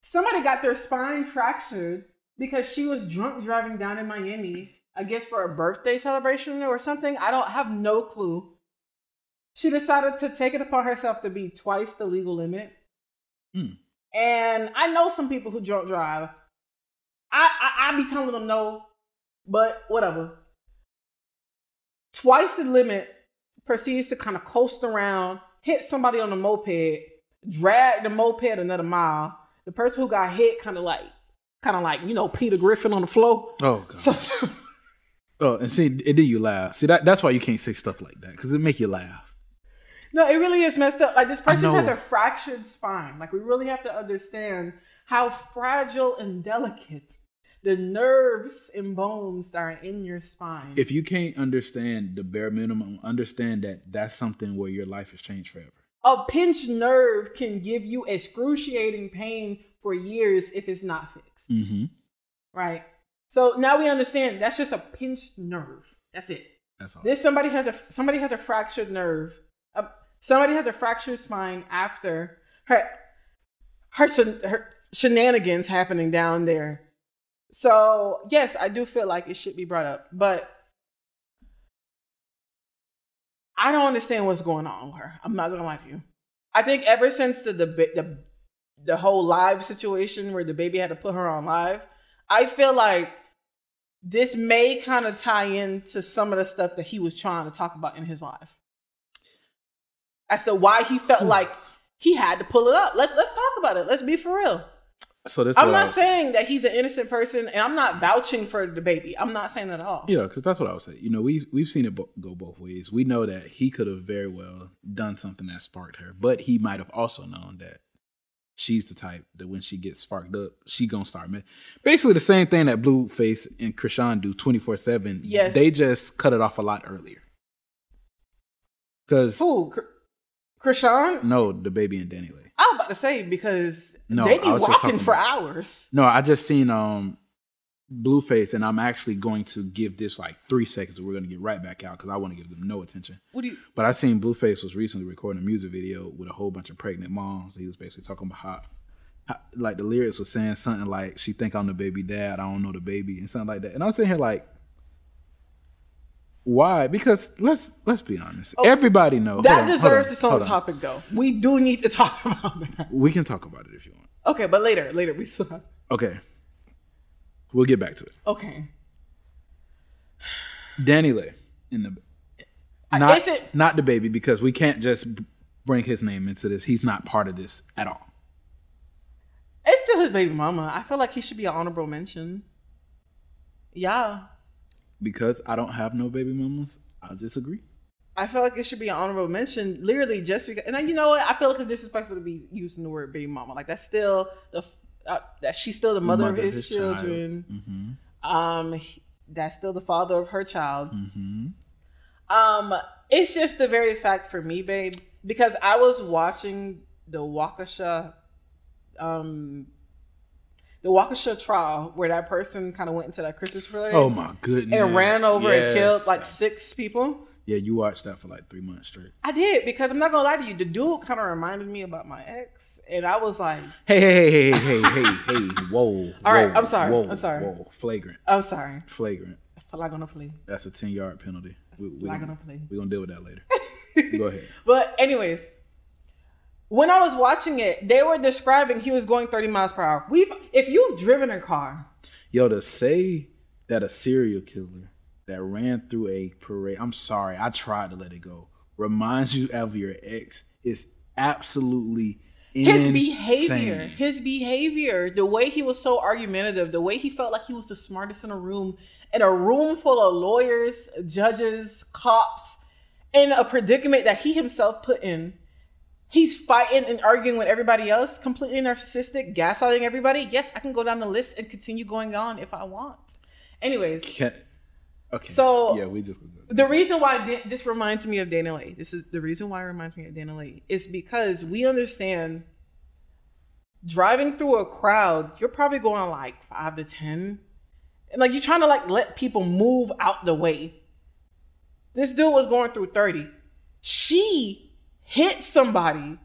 Somebody got their spine fractured because she was drunk driving down in Miami, I guess for a birthday celebration or something. I have no clue. She decided to take it upon herself to be twice the legal limit. And I know some people who drunk drive. I be telling them no, but whatever. Twice the limit, proceeds to kind of coast around, hit somebody on the moped, drag the moped another mile. The person who got hit kind of like, Peter Griffin on the floor. Oh, God. And see, it did you laugh. See, that's why you can't say stuff like that, because it make you laugh. No, it really is messed up. Like, this person has a fractured spine. Like, we really have to understand how fragile and delicate the nerves and bones that are in your spine. If you can't understand the bare minimum, understand that that's something where your life has changed forever. A pinched nerve can give you excruciating pain for years if it's not fixed. Mm-hmm. Right? So now we understand that's just a pinched nerve. That's it. That's all. Somebody has a fractured nerve. Somebody has a fractured spine after her shenanigans happening down there. So yes, I do feel like it should be brought up, but I don't understand what's going on with her. I'm not gonna lie to you. I think ever since the whole live situation where the baby had to put her on live, I feel like this may kind of tie into some of the stuff that he was trying to talk about in his live. As to why he felt like he had to pull it up. Let's talk about it. Let's be for real. So I'm not saying that he's an innocent person, and I'm not vouching for the baby. I'm not saying that at all. Yeah, because that's what I would say. You know, we've seen it go both ways. We know that he could have very well done something that sparked her, but he might have also known that she's the type that when she gets sparked up, she gonna start basically the same thing that Blueface and Krishan do 24/7. Yes, they just cut it off a lot earlier. Because who? Krishan? No, the baby and DaniLeigh. I was about to say, because they be walking for hours. No, I just seen Blueface, and I'm actually going to give this like 3 seconds, and we're going to get right back out because I want to give them no attention. But I seen Blueface was recently recording a music video with a whole bunch of pregnant moms. He was basically talking about how like the lyrics was saying something like, she think I'm the baby dad, I don't know the baby, and something like that. And I'm sitting here like, why? Because let's be honest. Everybody knows. That deserves its own topic, though. We do need to talk about that. We can talk about it if you want. Okay, but later we still have. Okay. We'll get back to it. Okay. DaniLeigh in the not the baby, because we can't just bring his name into this. He's not part of this at all. It's still his baby mama. I feel like he should be an honorable mention. Yeah. Because I don't have no baby mamas, I'll just agree. I feel like it should be an honorable mention, literally just because. And then, you know what? I feel like it's disrespectful to be using the word baby mama. Like, that's still that she's still the mother of his children. Mm-hmm. That's still the father of her child. Mm-hmm. It's just the very fact for me, babe, because I was watching the Waukesha The Waukesha trial, where that person kind of went into that Christmas parade. Oh my goodness! And ran over and killed like 6 people. Yeah, you watched that for like 3 months straight. I did, because I'm not gonna lie to you. The dude kind of reminded me about my ex, and I was like, "Hey, whoa!" All right, I'm sorry. Whoa, flagrant. I'm sorry. Flagrant. Flag on the plea. That's a 10-yard penalty. Flag on the plea. We're gonna deal with that later. Go ahead. But anyways. When I was watching it, they were describing he was going 30 miles per hour. If you've driven a car. Yo, to say that a serial killer that ran through a parade, I'm sorry, I tried to let it go, reminds you of your ex is absolutely insane. His behavior, the way he was so argumentative, the way he felt like he was the smartest in a room full of lawyers, judges, cops, in a predicament that he himself put in. He's fighting and arguing with everybody else, completely narcissistic, gaslighting everybody. Yes, I can go down the list and continue going on if I want. Anyways. Okay. So, yeah, we just. The reason why this reminds me of DaniLeigh, this is the reason why it reminds me of DaniLeigh, is because we understand driving through a crowd, you're probably going like 5 to 10. And like, you're trying to like let people move out the way. This dude was going through 30. She hit somebody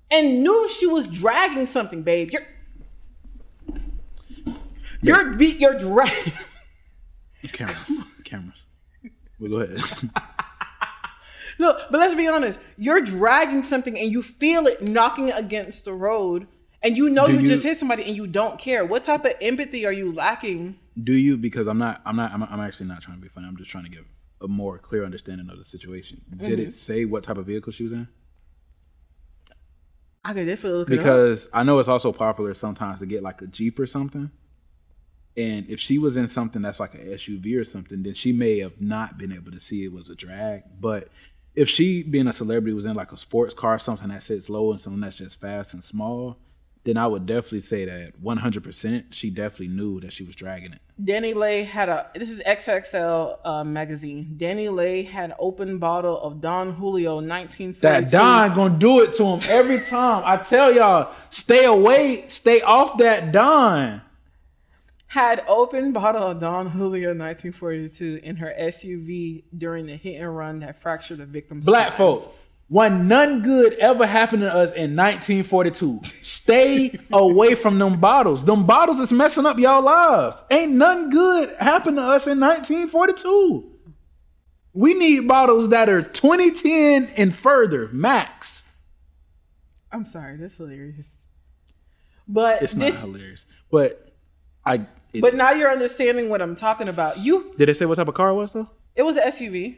and knew she was dragging something, babe. You're dragging. Cameras. Well, go ahead. No, but let's be honest. You're dragging something and you feel it knocking against the road, and you know you just hit somebody and you don't care. What type of empathy are you lacking? Do you? Because I'm actually not trying to be funny. I'm just trying to give a more clear understanding of the situation. Did it say what type of vehicle she was in? I could definitely look because I know it's also popular sometimes to get like a Jeep or something. And if she was in something that's like an SUV or something, then she may have not been able to see it was a drag. But if she, being a celebrity, was in like a sports car, something that sits low and something that's just fast and small, then I would definitely say that 100% she definitely knew that she was dragging it. DaniLeigh had this is XXL magazine. DaniLeigh had open bottle of Don Julio 1942. That Don gonna do it to him every time. I tell y'all, stay away, stay off that Don. Had open bottle of Don Julio 1942 in her SUV during the hit and run that fractured the victim's Black spine. folk. When none good ever happened to us in 1942. Stay away from them bottles. Them bottles is messing up y'all lives. Ain't none good happened to us in 1942. We need bottles that are 2010 and further, max. I'm sorry, that's hilarious. But it's not hilarious. But now you're understanding what I'm talking about. Did it say what type of car it was though? It was an SUV.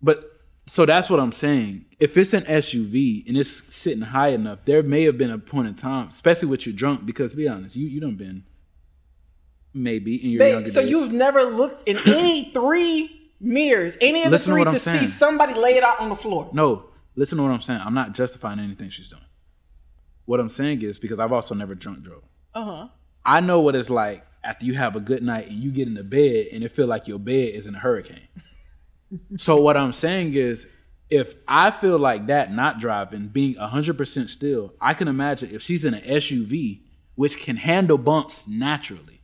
But so that's what I'm saying. If it's an SUV and it's sitting high enough, there may have been a point in time, especially with you drunk, because be honest, you done been maybe in your younger days. So you've never looked in any 3 mirrors, any of the 3 to see somebody lay it out on the floor. No, listen to what I'm saying. I'm not justifying anything she's doing. What I'm saying is, because I've also never drunk drove. I know what it's like after you have a good night and you get into bed and it feel like your bed is in a hurricane. So what I'm saying is, if I feel like that not driving, being 100% still, I can imagine if she's in an SUV, which can handle bumps naturally,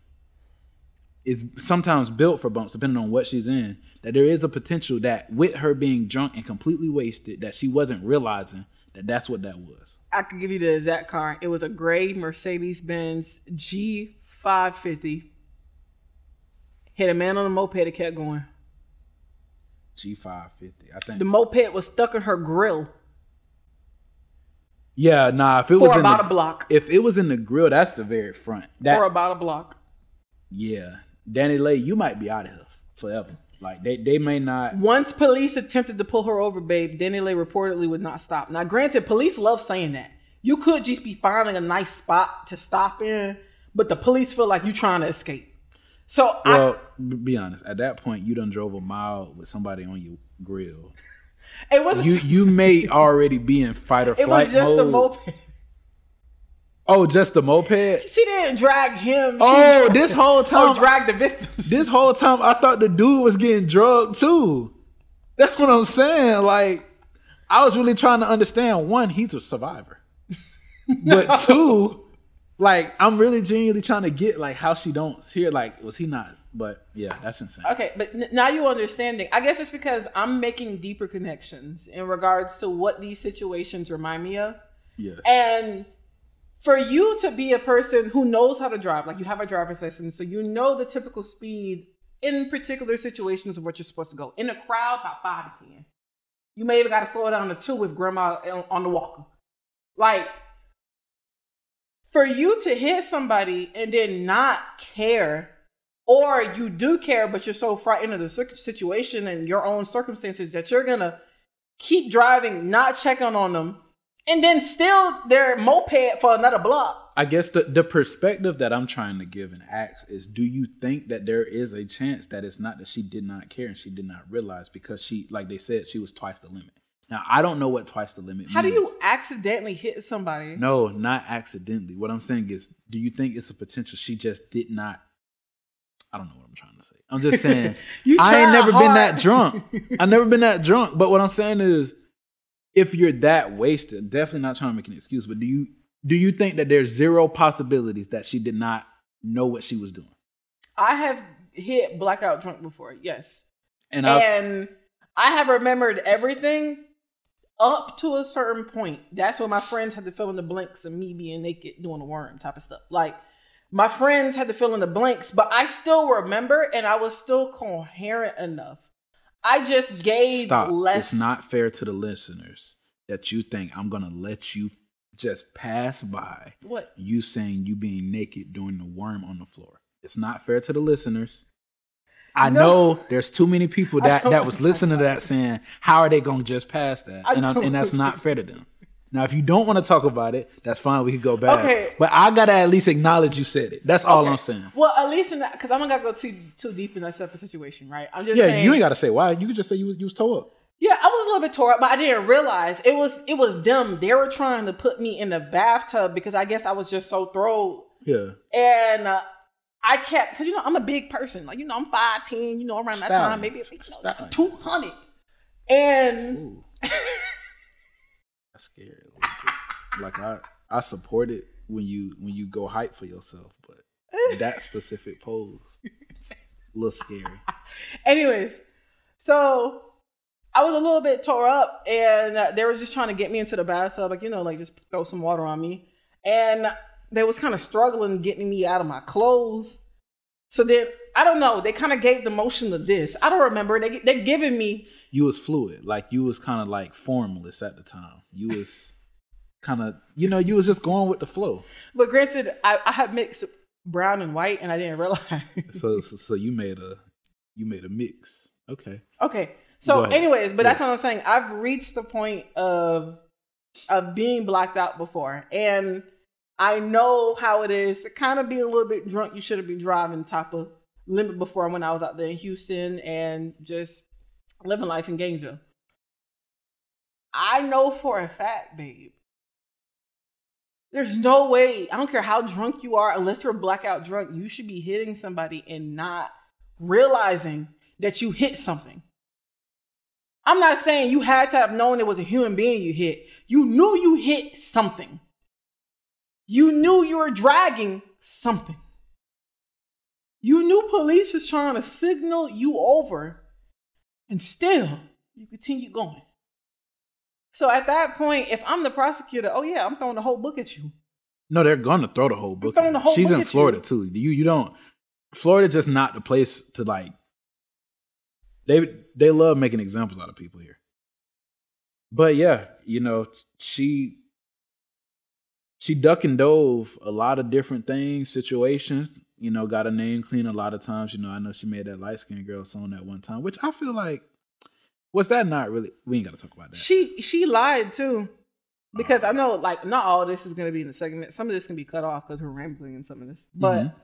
is sometimes built for bumps depending on what she's in, that there is a potential that with her being drunk and completely wasted, that she wasn't realizing that that's what that was. I could give you the exact car. It was a gray Mercedes-Benz G550. Hit a man on a moped that kept going. G550. I think the moped was stuck in her grill. Yeah, nah. If it for was about in a block. If it was in the grill, that's the very front. For about a block. Yeah, DaniLeigh, you might be out of here forever. Like they may not. Once police attempted to pull her over, babe, DaniLeigh reportedly would not stop. Now, granted, police love saying that. You could just be finding a nice spot to stop in, but the police feel like you trying to escape. So, be honest. At that point, you done drove a mile with somebody on your grill. It was you may already be in fight or flight mode. It was just a moped. Oh, just a moped? She didn't drag him. This whole time. Drag the victim. This whole time, I thought the dude was getting drugged too. That's what I'm saying. Like, I was really trying to understand. 1, he's a survivor. But 2, Like, I'm really genuinely trying to get, like, how she don't hear, like, was he not? But, yeah, that's insane. Okay, but now you're understanding. I guess it's because I'm making deeper connections in regards to what these situations remind me of. Yes. And for you to be a person who knows how to drive, like you have a driver's license, so you know the typical speed in particular situations of what you're supposed to go. In a crowd, about 5 to 10. You may even got to slow down to 2 with grandma on the walker. Like, for you to hit somebody and then not care, or you do care, but you're so frightened of the situation and your own circumstances that you're going to keep driving, not checking on them, and then steal their moped for another block. I guess the perspective that I'm trying to give and ask is, do you think that there is a chance that it's not that she did not care and she did not realize because she, like they said, she was twice the limit? Now, I don't know what twice the limit means. How do you accidentally hit somebody? No, not accidentally. What I'm saying is, do you think it's a potential she just did not? I don't know what I'm trying to say. I'm just saying, I ain't never been that drunk. I've never been that drunk. But what I'm saying is, if you're that wasted, definitely not trying to make an excuse, but do you think that there's zero possibilities that she did not know what she was doing? I have hit blackout drunk before, yes. And I have remembered everything up to a certain point. That's when my friends had to fill in the blanks of me being naked doing the worm type of stuff. Like, my friends had to fill in the blanks, but I still remember and I was still coherent enough. I just gave less. It's not fair to the listeners that you think I'm going to let you just pass by what you saying you being naked doing the worm on the floor. It's not fair to the listeners. I know there's too many people that was listening to that saying, how are they going to just pass that? And that's not fair to them. Now, if you don't want to talk about it, that's fine. We could go back. Okay. But I got to at least acknowledge you said it. That's all I'm saying. Well, at least in that, because I'm not going to go too deep in that type of situation, right? I'm just saying. Yeah, you ain't got to say why. You could just say you was tore up. Yeah, I was a little bit tore up, but I didn't realize it was them. They were trying to put me in the bathtub because I guess I was just so thrown. Yeah. And I kept, because, I'm a big person. Like, I'm 5'10", around that time, maybe 200. And that's scary. Like, I support it when you go hype for yourself, but that specific pose, a little scary. Anyways, so I was a little bit tore up, and they were just trying to get me into the bathtub, like, just throw some water on me. And they was kind of struggling getting me out of my clothes. So then, I don't know, they kind of gave the motion of this. I don't remember. They're giving me. You was fluid. Like, you was kind of like formless at the time. You was kind of, you was just going with the flow. But granted, I had mixed brown and white, and I didn't realize. So you made a mix. Okay. So anyways, but that's what I'm saying. I've reached the point of being blacked out before, and I know how it is to kind of be a little bit drunk. You shouldn't be driving top of limit before when I was out there in Houston and just living life in Gainesville. I know for a fact, babe, there's no way, I don't care how drunk you are, unless you're blackout drunk, you should be hitting somebody and not realizing that you hit something. I'm not saying you had to have known it was a human being you hit. You knew you hit something. You knew you were dragging something. You knew police was trying to signal you over, and still you continue going. So at that point, if I'm the prosecutor, I'm throwing the whole book at you. No, they're gonna throw the whole book. She's in Florida too. You don't. Florida's just not the place to like. They love making examples out of people here. But yeah, she duck and dove a lot of different things, situations. Got a name clean a lot of times. I know she made that light skinned girl song that one time, which I feel like. Was that not really? We ain't got to talk about that. She lied too, because I know like not all of this is going to be in the segment. Some of this can be cut off because we're rambling in some of this. But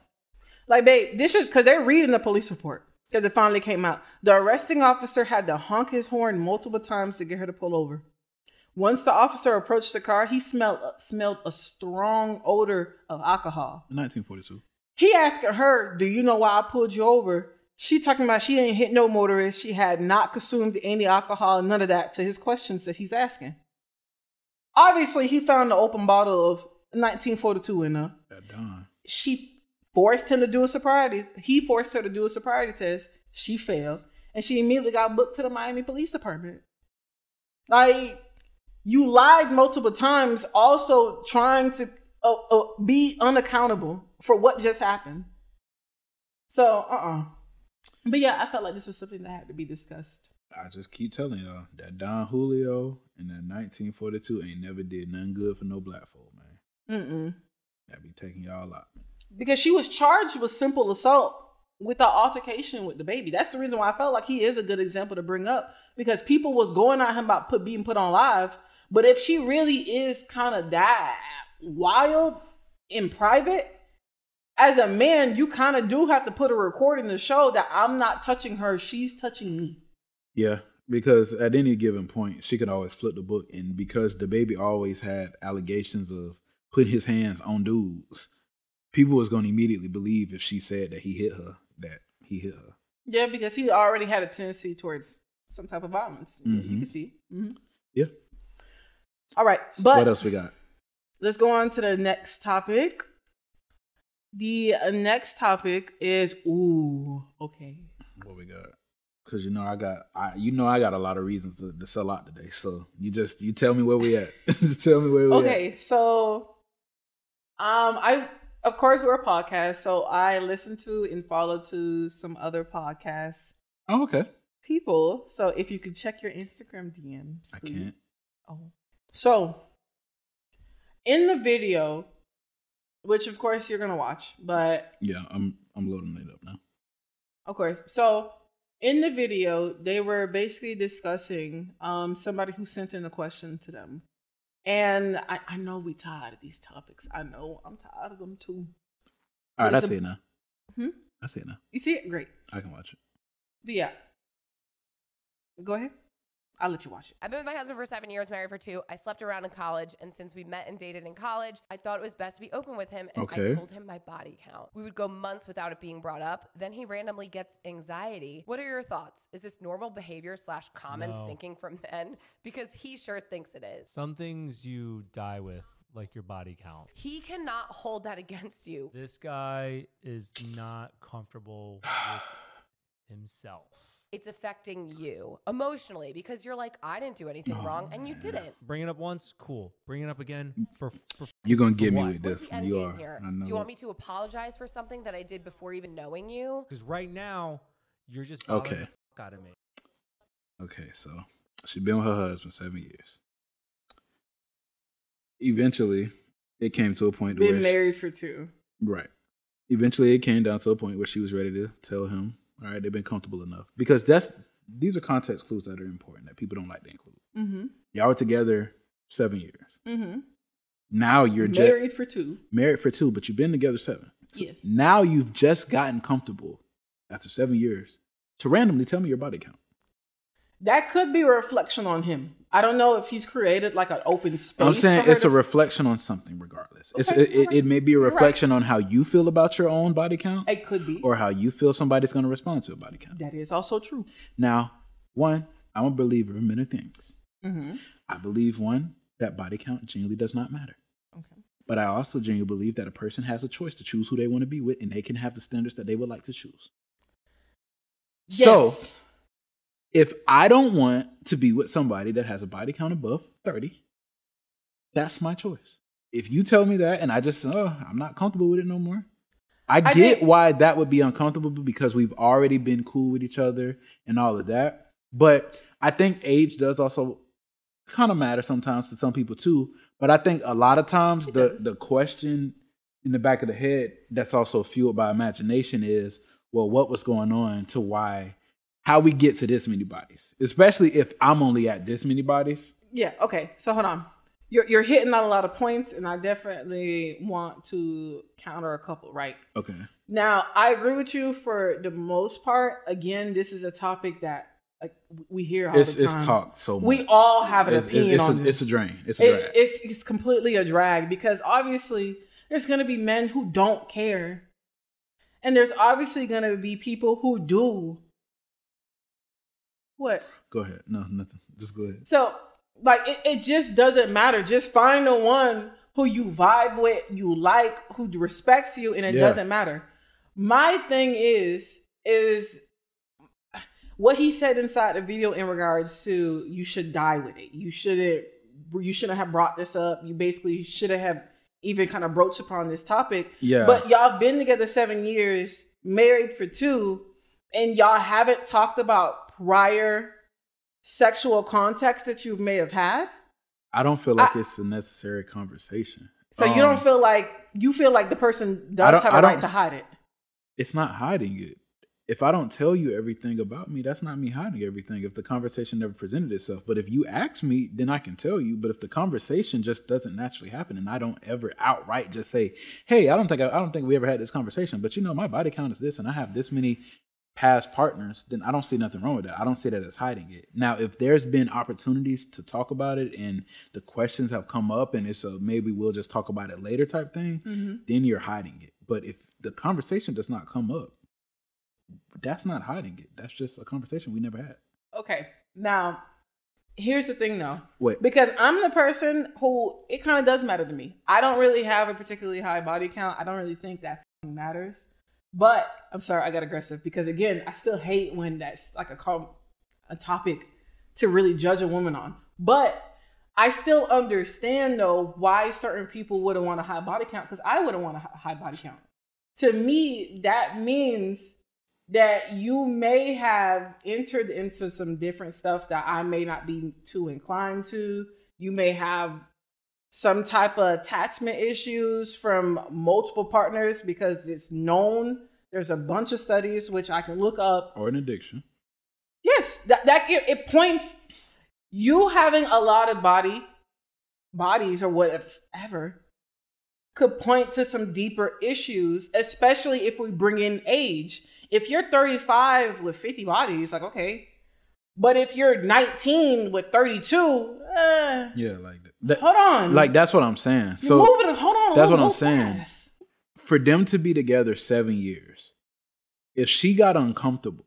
like, babe, this is because they're reading the police report because it finally came out. The arresting officer had to honk his horn multiple times to get her to pull over. Once the officer approached the car, he smelled a strong odor of alcohol. 1942. He asked her, "Do you know why I pulled you over?" She talking about she ain't hit no motorist. She had not consumed any alcohol, none of that, to his questions that he's asking. Obviously, he found the open bottle of 1942 in her. That Don. She forced him to do a sobriety. He forced her to do a sobriety test. She failed. And she immediately got booked to the Miami Police Department. Like, you lied multiple times, also trying to be unaccountable for what just happened. So, But yeah, I felt like this was something that had to be discussed. I just keep telling y'all that Don Julio and that 1942 ain't never did nothing good for no black folk, man. That be taking y'all out. Because she was charged with simple assault with the altercation with the baby. That's the reason why I felt like he is a good example to bring up, because people was going at him about being put on live. But if she really is kind of that wild in private, as a man, you kind of do have to put a recording to show that I'm not touching her, she's touching me. Yeah, because at any given point, she could always flip the book. And because the baby always had allegations of putting his hands on dudes, people was going to immediately believe if she said that he hit her, that he hit her. Yeah, because he already had a tendency towards some type of violence. You can see. Yeah. All right. But what else we got? Let's go on to the next topic. The next topic is, okay. What we got? Because I got a lot of reasons to sell out today. So you tell me where we at. Just tell me where we at. Okay, so of course we're a podcast, so I listen to and follow to some other podcasts. Oh, okay. People. So if you could check your Instagram DMs, please. I can't. Oh. So in the video, which of course you're gonna watch, but yeah, I'm loading it up now. Of course. So in the video, they were basically discussing somebody who sent in a question to them. And I know we tired of these topics. I know I'm tired of them too. All right, I see it now. I see it now. You see it? Great. I can watch it. But yeah. Go ahead. I'll let you watch it. I've been with my husband for 7 years, married for 2. I slept around in college, and since we met and dated in college, I thought it was best to be open with him, and I told him my body count. We would go months without it being brought up. Then he randomly gets anxiety. What are your thoughts? Is this normal behavior / common thinking from men? Because he sure thinks it is. Some things you die with, like your body count. He cannot hold that against you. This guy is not comfortable with himself. It's affecting you emotionally because you're like, I didn't do anything wrong, and you didn't. Bring it up once, cool. Bring it up again for you're gonna get me with this. You are. Do you want me to apologize for something that I did before even knowing you? Because right now, you're just okay. Out of me. Okay, so she's been with her husband 7 years. Eventually, it came to a point where been married for 2. Right. Eventually, it came down to a point where she was ready to tell him. All right, they've been comfortable enough. Because these are context clues that are important that people don't like to include. Y'all were together 7 years. Now you're married for 2. Married for 2, but you've been together 7. So yes. Now you've just gotten comfortable after 7 years to randomly tell me your body count. That could be a reflection on him. I don't know if he's created like an open space. I'm saying it's a reflection on something regardless. Okay, it may be a reflection on how you feel about your own body count. It could be. Or how you feel somebody's going to respond to a body count. That is also true. Now, one, I'm a believer in many things. I believe, one, that body count genuinely does not matter. Okay. But I also genuinely believe that a person has a choice to choose who they want to be with, and they can have the standards that they would like to choose. Yes. So, if I don't want to be with somebody that has a body count above 30, that's my choice. If you tell me that and I just, I'm not comfortable with it no more. I get why that would be uncomfortable because we've already been cool with each other and all of that. But I think age does also kind of matter sometimes to some people too. But I think a lot of times the question in the back of the head that's also fueled by imagination is, well, what was going on to how we get to this many bodies, especially if I'm only at this many bodies. Yeah. Okay. So hold on. You're hitting on a lot of points, and I definitely want to counter a couple. Right. Okay. Now, I agree with you for the most part. Again, this is a topic that we hear all the time. It's talked so much. We all have an opinion on this. It's a drain. It's a drag. It's completely a drag because obviously there's going to be men who don't care, and there's obviously going to be people who do. What? Go ahead. No, nothing. Just go ahead. So, it just doesn't matter. Just find the one who you vibe with, you like, who respects you, and it doesn't matter. My thing is what he said inside the video in regards to you should die with it. You shouldn't have brought this up. You basically shouldn't have even kind of broached upon this topic. Yeah. But y'all been together 7 years, married for 2, and y'all haven't talked about prior sexual context that you may have had. I don't feel like it's a necessary conversation. So you don't feel like the person does have a right to hide it. It's not hiding it. If I don't tell you everything about me, that's not me hiding everything. If the conversation never presented itself, but if you ask me, then I can tell you. But if the conversation just doesn't naturally happen, and I don't ever outright just say, "Hey, I don't think we ever had this conversation," but my body count is this, and I have this many past partners, then I don't see nothing wrong with that. I don't see that as hiding it. Now, if there's been opportunities to talk about it and the questions have come up and it's a maybe we'll just talk about it later type thing, then you're hiding it. But if the conversation does not come up, that's not hiding it. That's just a conversation we never had. Okay. Now, here's the thing though. Wait. Because I'm the person who, it kind of does matter to me. I don't really have a particularly high body count. I don't really think that matters. But I'm sorry, I got aggressive because again, I still hate when that's like a topic to really judge a woman on. But I still understand though why certain people wouldn't want a high body count, because I wouldn't want a high body count. To me, that means that you may have entered into some different stuff that I may not be too inclined to. You may have some type of attachment issues from multiple partners because it's known. There's a bunch of studies which I can look up. Or an addiction. Yes, that it points, you having a lot of bodies or whatever could point to some deeper issues, especially if we bring in age. If you're 35 with 50 bodies, like, okay. But if you're 19 with 32, yeah, like that. Hold on. Like, that's what I'm saying. You're moving. Hold on. That's what I'm saying. Fast. For them to be together 7 years, if he got uncomfortable,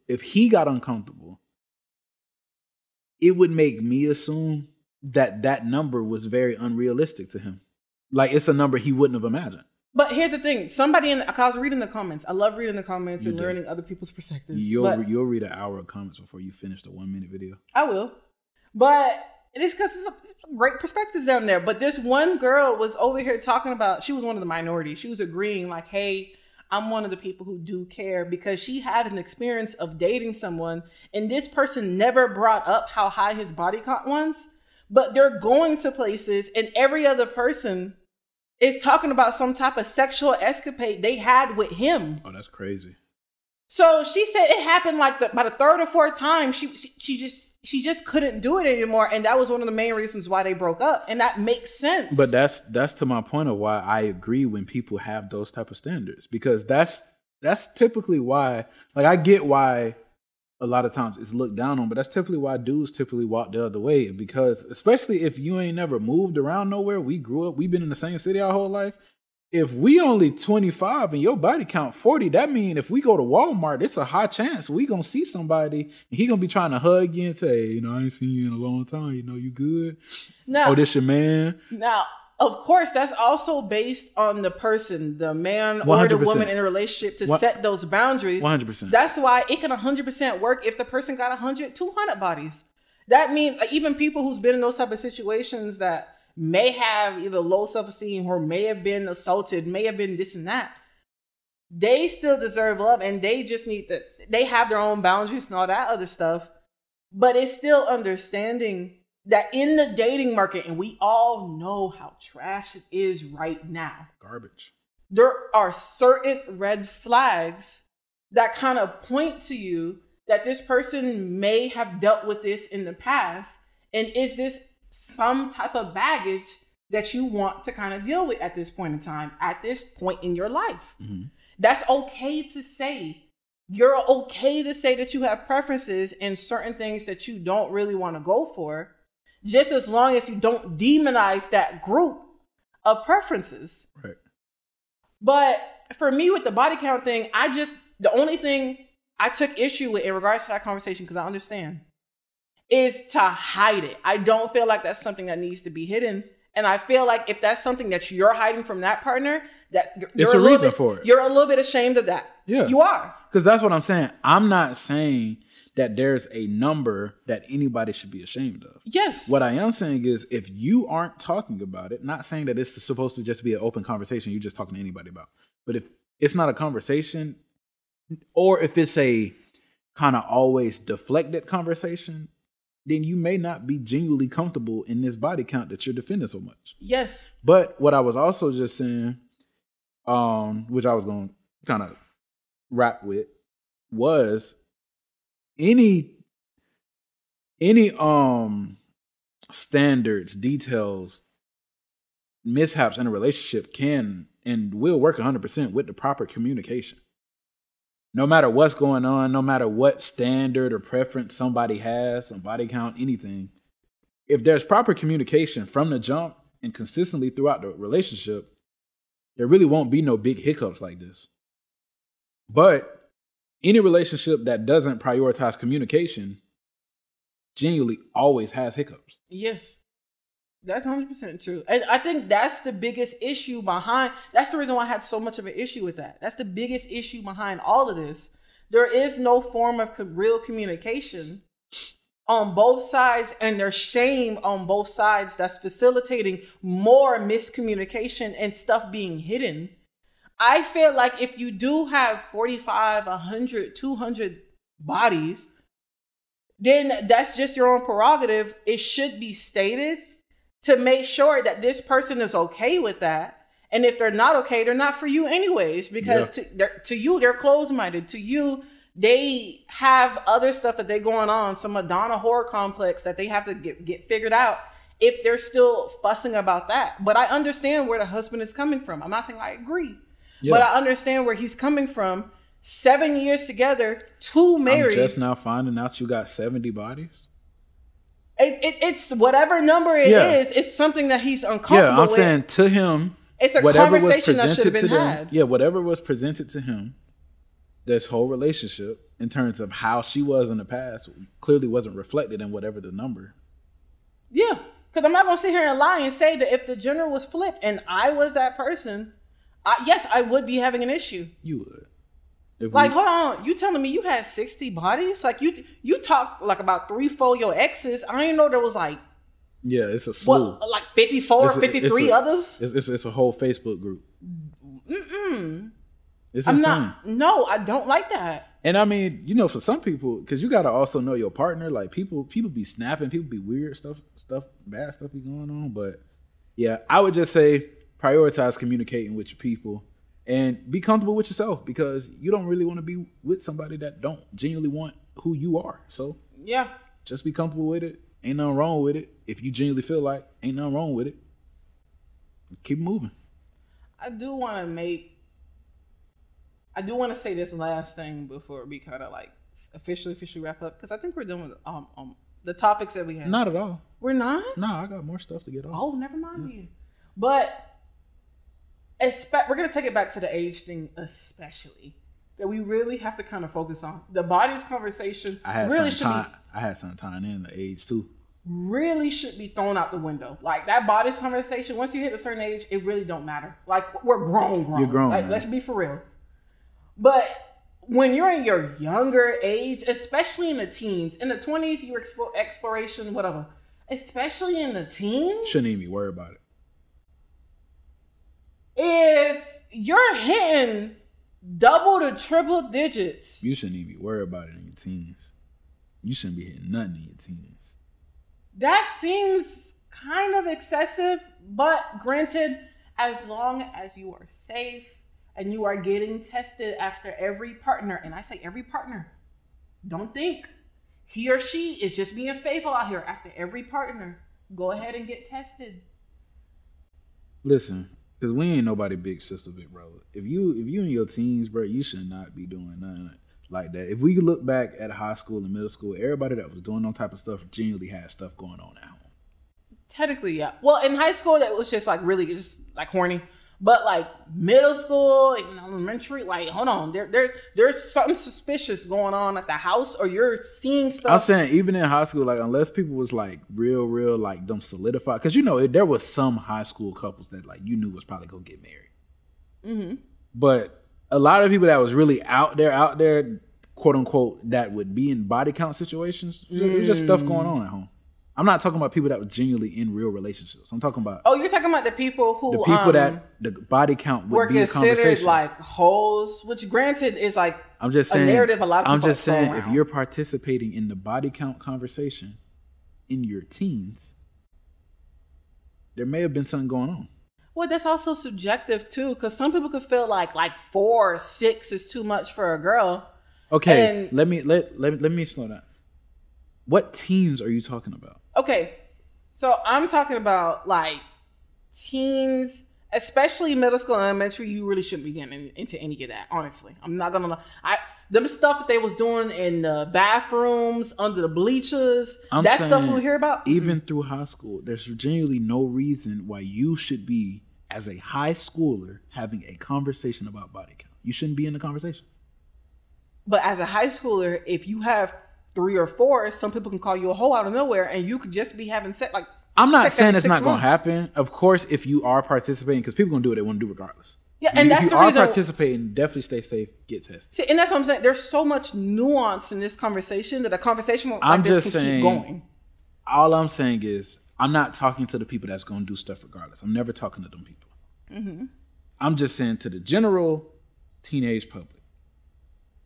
it would make me assume that number was very unrealistic to him. Like, it's a number he wouldn't have imagined. But here's the thing. I was reading the comments. I love reading the comments and learning other people's perspectives. You'll read an hour of comments before you finish the 1 minute video. I will. But it is because there's some great perspectives down there. But this one girl was over here talking about, she was one of the minority. She was agreeing like, hey, I'm one of the people who do care, because she had an experience of dating someone and this person never brought up how high his body count was. But they're going to places and every other person is talking about some type of sexual escapade they had with him. Oh, that's crazy. So she said it happened like by the third or fourth time. She just couldn't do it anymore, and that was one of the main reasons why they broke up. And that makes sense. But that's to my point of why I agree when people have those type of standards, because that's typically why. Like, I get why a lot of times it's looked down on, but that's typically why dudes typically walk the other way, because especially if you ain't never moved around nowhere, we grew up, we've been in the same city our whole life. If we only 25 and your body count 40, that means if we go to Walmart, it's a high chance we gonna see somebody and he gonna be trying to hug you and say, hey, I ain't seen you in a long time. You good? Now, oh, this your man? Now, of course, that's also based on the person, the man or the woman in a relationship to set those boundaries. 100%. That's why it can 100% work if the person got 100, 200 bodies. That means even people who's been in those type of situations that may have either low self-esteem or may have been assaulted, may have been this and that, they still deserve love, and they just they have their own boundaries and all that other stuff. But it's still understanding that in the dating market, and we all know how trash it is right now. Garbage. There are certain red flags that kind of point to you that this person may have dealt with this in the past. And is this some type of baggage that you want to kind of deal with at this point in time, at this point in your life? Mm-hmm. That's okay to say. You're okay to say that you have preferences and certain things that you don't really want to go for, just as long as you don't demonize that group of preferences. Right. But for me with the body count thing, the only thing I took issue with in regards to that conversation, because I understand, is to hide it. I don't feel like that's something that needs to be hidden. And I feel like if that's something that you're hiding from that partner, that it's a reason for it. You're a little bit ashamed of that. Yeah. You are. Because that's what I'm saying. I'm not saying that there's a number that anybody should be ashamed of. Yes. What I am saying is if you aren't talking about it, not saying that it's supposed to just be an open conversation you're just talking to anybody about, but if it's not a conversation, or if it's a kind of always deflected conversation, then you may not be genuinely comfortable in this body count that you're defending so much. Yes. But what I was also just saying, which I was going to kind of wrap with, was any standards, details, mishaps in a relationship can and will work 100% with the proper communication. No matter what's going on, no matter what standard or preference somebody has, some body count, anything, if there's proper communication from the jump and consistently throughout the relationship, there really won't be no big hiccups like this. But any relationship that doesn't prioritize communication genuinely always has hiccups. Yes. That's 100% true. And I think that's the biggest issue behind, that's the reason why I had so much of an issue with that. That's the biggest issue behind all of this. There is no form of real communication on both sides, and there's shame on both sides that's facilitating more miscommunication and stuff being hidden. I feel like if you do have 45, 100, 200 bodies, then that's just your own prerogative. It should be stated to make sure that this person is okay with that. And if they're not okay, they're not for you anyways, because to you, they're closed-minded. To you, they have other stuff that they're going on, some Madonna horror complex that they have to get figured out if they're still fussing about that. But I understand where the husband is coming from. I'm not saying I agree. But I understand where he's coming from. 7 years together, 2 married. I'm just now finding out you got 70 bodies. It's whatever number it is. It's something that he's uncomfortable with. I'm saying to him, it's a conversation that should have been had. Yeah, whatever was presented to him, this whole relationship, in terms of how she was in the past, clearly wasn't reflected in whatever the number. Yeah, because I'm not going to sit here and lie and say that if the gender was flipped and I was that person, yes, I would be having an issue. You would. Hold on, you telling me you had 60 bodies? Like you talked like about 3-4 your exes. I didn't know there was like it's a slew. What, like 54, 53 others? It's a whole Facebook group. It's I'm insane. No, I don't like that. And I mean, for some people, because you gotta also know your partner. Like people be snapping, people be weird stuff, bad stuff be going on. But yeah, I would just say prioritize communicating with your people. And be comfortable with yourself, because you don't really want to be with somebody that don't genuinely want who you are. So yeah, just be comfortable with it. Ain't nothing wrong with it. If you genuinely feel like ain't nothing wrong with it, keep moving. I do want to say this last thing before we kind of like officially wrap up, because I think we're done with the topics that we had. Not at all. We're not? No, I got more stuff to get off. Oh, never mind you. But we're going to take it back to the age thing, especially, that we really have to kind of focus on. The bodies conversation I had some tying in the age too. Really should be thrown out the window. Like that bodies conversation, once you hit a certain age, it really don't matter. Like we're grown. You're grown. Like, let's be for real. But when you're in your younger age, especially in the teens, in the 20s, you're exploration, whatever. Especially in the teens. Shouldn't even be worried about it. If you're hitting double to triple digits, you shouldn't even be worried about it in your teens. You shouldn't be hitting nothing in your teens. That seems kind of excessive, but granted, as long as you are safe and you are getting tested after every partner, and I say every partner, don't think he or she is just being faithful out here. After every partner, go ahead and get tested. Listen. Because we ain't nobody big sister, big brother. If you in your teens, bro, you should not be doing nothing like that. If we look back at high school and middle school, everybody that was doing that type of stuff genuinely had stuff going on at home. Technically, yeah. Well, in high school, that was just like really just like horny. But like middle school, even elementary, like hold on, there's something suspicious going on at the house, or you're seeing stuff. I'm saying even in high school, like unless people was like real like them solidified, because you know there was some high school couples that like you knew was probably gonna get married. Mm-hmm. But a lot of people that was really out there, quote unquote, that would be in body count situations. There's just stuff going on at home. I'm not talking about people that were genuinely in real relationships. I'm talking about you're talking about the people that the body count would be a conversation. Were considered like hoes, which granted is like I'm just saying, a narrative a lot of people I'm just saying around. If you're participating in the body count conversation in your teens, there may have been something going on. Well, that's also subjective too, because some people could feel like 4 or 6 is too much for a girl. Okay, let me slow down. What teens are you talking about? Okay, so I'm talking about like teens, especially middle school and elementary. You really shouldn't be getting into any of that. Honestly, I'm not gonna lie. The stuff that they was doing in the bathrooms, under the bleachers, that stuff we hear about. Even through high school, there's genuinely no reason why you should be, as a high schooler, having a conversation about body count. You shouldn't be in the conversation. But as a high schooler, if you have 3 or 4, some people can call you a hoe out of nowhere, and you could just be having sex. Like, I'm not saying it's not going to happen. Of course, if you are participating, because people going to do what they want to do regardless. Yeah, and that's the reason. If you are participating, definitely stay safe, get tested. See, and that's what I'm saying. There's so much nuance in this conversation that a conversation like this can keep going. All I'm saying is, I'm not talking to the people that's going to do stuff regardless. I'm never talking to them people. Mm-hmm. I'm just saying to the general teenage public,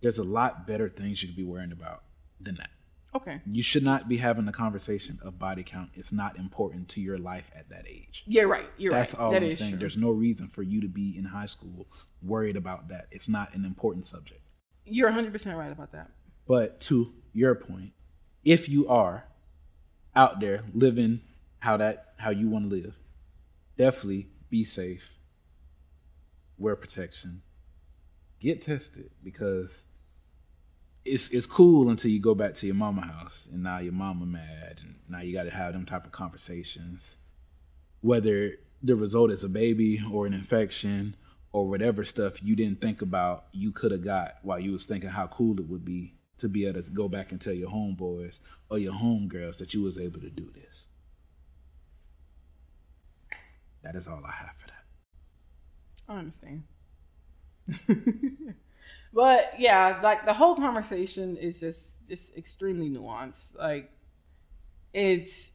there's a lot better things you could be worrying about than that. Okay. You should not be having a conversation of body count. It's not important to your life at that age. Yeah, right. That's all I'm saying. True. There's no reason for you to be in high school worried about that. It's not an important subject. You're 100% right about that. But to your point, if you are out there living how you want to live, definitely be safe, wear protection, get tested, because it's cool until you go back to your mama house and now your mama mad and now you got to have them type of conversations, whether the result is a baby or an infection or whatever stuff you didn't think about you could have got while you was thinking how cool it would be to be able to go back and tell your homeboys or your homegirls that you was able to do this. That is all I have for that. I understand. But yeah, like the whole conversation is just extremely nuanced. Like, it's,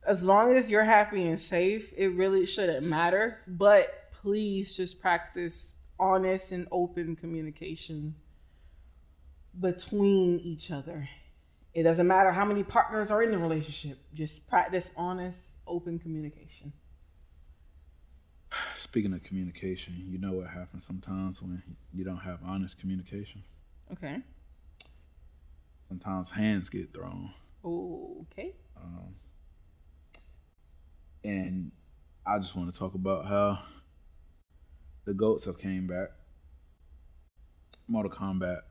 as long as you're happy and safe, it really shouldn't matter. But please just practice honest and open communication between each other. It doesn't matter how many partners are in the relationship. Just practice honest, open communication. Speaking of communication, you know what happens sometimes when you don't have honest communication? Okay. Sometimes hands get thrown. Okay. And I just want to talk about how the GOATs have came back. Mortal Kombat.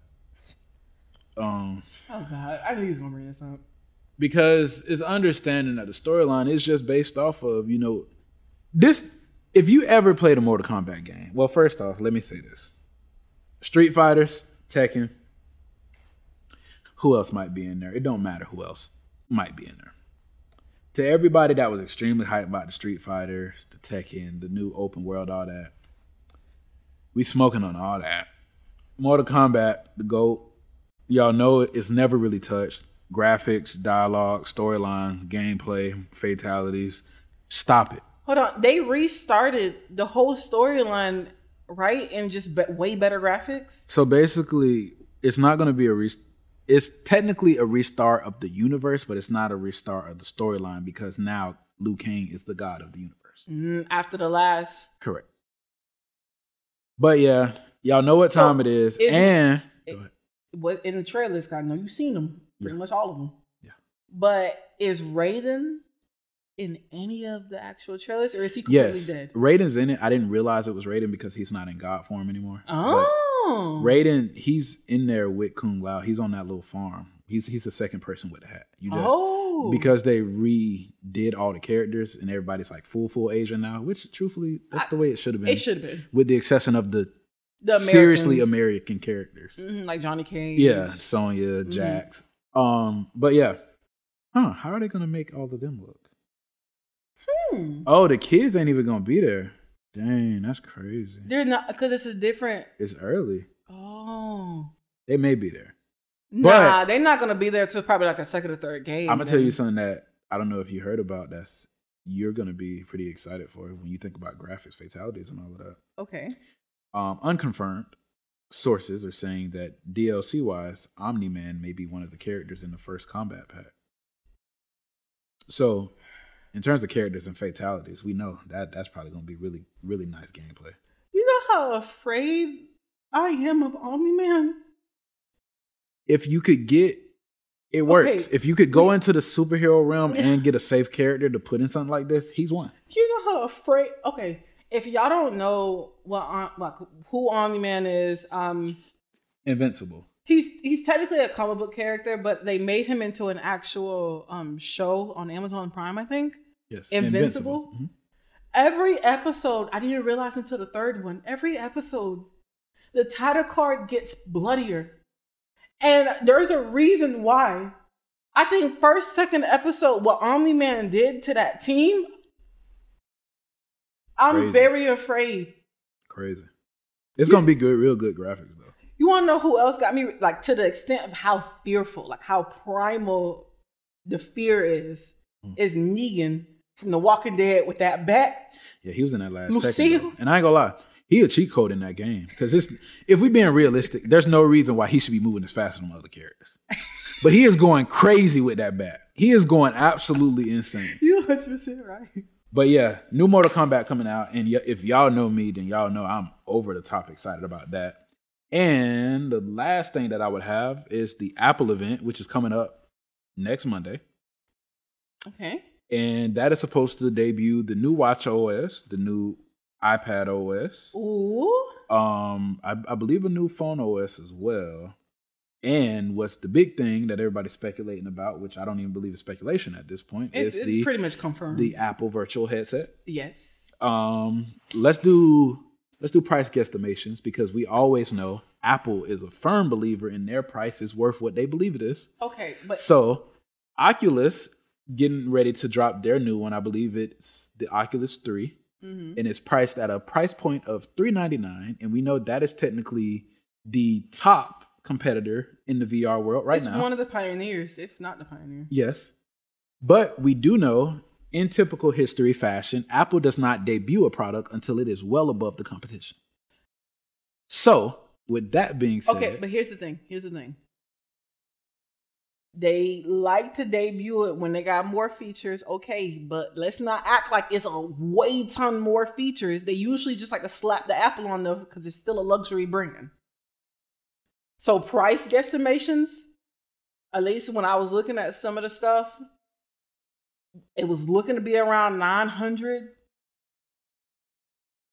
Oh God, I knew he was gonna bring this up. Because it's understanding that the storyline is just based off of, this. If you ever played a Mortal Kombat game, well, first off, let me say this. Street Fighters, Tekken, who else might be in there? It don't matter who else might be in there. To everybody that was extremely hyped about the Street Fighters, the Tekken, the new open world, all that, we smoking on all that. Mortal Kombat, the GOAT, y'all know it's never really touched. Graphics, dialogue, storylines, gameplay, fatalities. Stop it. Hold on, they restarted the whole storyline, right? And just way better graphics. So basically, it's not going to be it's technically a restart of the universe, but it's not a restart of the storyline because now Liu Kang is the god of the universe. After the last. Correct. But yeah, y'all know what time it is. And what in the trailers, I know you've seen them, pretty much all of them. Yeah. But is Raiden in any of the actual trailers, or is he completely dead? Raiden's in it. I didn't realize it was Raiden because he's not in God form anymore. Oh, but Raiden, he's in there with Kung Lao. He's on that little farm. He's the second person with the hat. because they redid all the characters and everybody's like full Asian now, which truthfully, that's the way it should have been. It should have been. With the exception of the seriously American characters. Like Johnny Cage. Yeah, Sonya, Jax. But yeah. How are they going to make all of them look? Oh, the kids ain't even going to be there. Dang, that's crazy. They're not, because this is different. It's early. Oh. They may be there. Nah, they're not going to be there until probably like the second or third game. I'm going to tell you something that I don't know if you heard about you're going to be pretty excited for when you think about graphics, fatalities, and all of that. Okay. Unconfirmed sources are saying that DLC-wise, Omni-Man may be one of the characters in the first combat pack. So, in terms of characters and fatalities, we know that's probably going to be really, really nice gameplay. You know how afraid I am of Omni-Man? If you could get, it works. If you could go into the superhero realm and get a safe character to put in something like this, he's one. You know how afraid, if y'all don't know who Omni-Man is, Invincible. He's technically a comic book character, but they made him into an actual show on Amazon Prime, I think. Yes. Invincible. Mm-hmm. Every episode, I didn't realize until the third one, every episode, the title card gets bloodier. And there's a reason why. I think first, second episode, what Omni-Man did to that team, I'm very afraid. Crazy. It's going to be good, real good graphics, though. You want to know who else got me, like, to the extent of how fearful, like, how primal the fear is Negan from The Walking Dead with that bat. Yeah, he was in that last Lucille. Tekken, and I ain't gonna lie, he a cheat code in that game. Because if we being realistic, there's no reason why he should be moving as fast as them other characters. But he is going crazy with that bat. He is going absolutely insane. You're 100% right. But yeah, new Mortal Kombat coming out. And if y'all know me, then y'all know I'm over the top excited about that. And the last thing that I would have is the Apple event, which is coming up next Monday. Okay. And that is supposed to debut the new Watch OS, the new iPad OS. Ooh. I believe a new phone OS as well. And what's the big thing that everybody's speculating about, which I don't even believe is speculation at this point, it's pretty much confirmed. The Apple Virtual Headset. Yes. Let's do price guesstimations, because we always know Apple is a firm believer in their price is worth what they believe it is. Okay, but so Oculus getting ready to drop their new one. I believe it's the Oculus 3, and it's priced at a price point of $399, and we know that is technically the top competitor in the VR world right now. It's one of the pioneers, if not the pioneer. Yes, but we do know, in typical history fashion, Apple does not debut a product until it is well above the competition. So, with that being said... Okay, but here's the thing. They like to debut it when they got more features, okay, but let's not act like it's a way ton more features. They usually just like to slap the Apple on there because it's still a luxury brand. So price guesstimations, at least when I was looking at some of the stuff, it was looking to be around 900,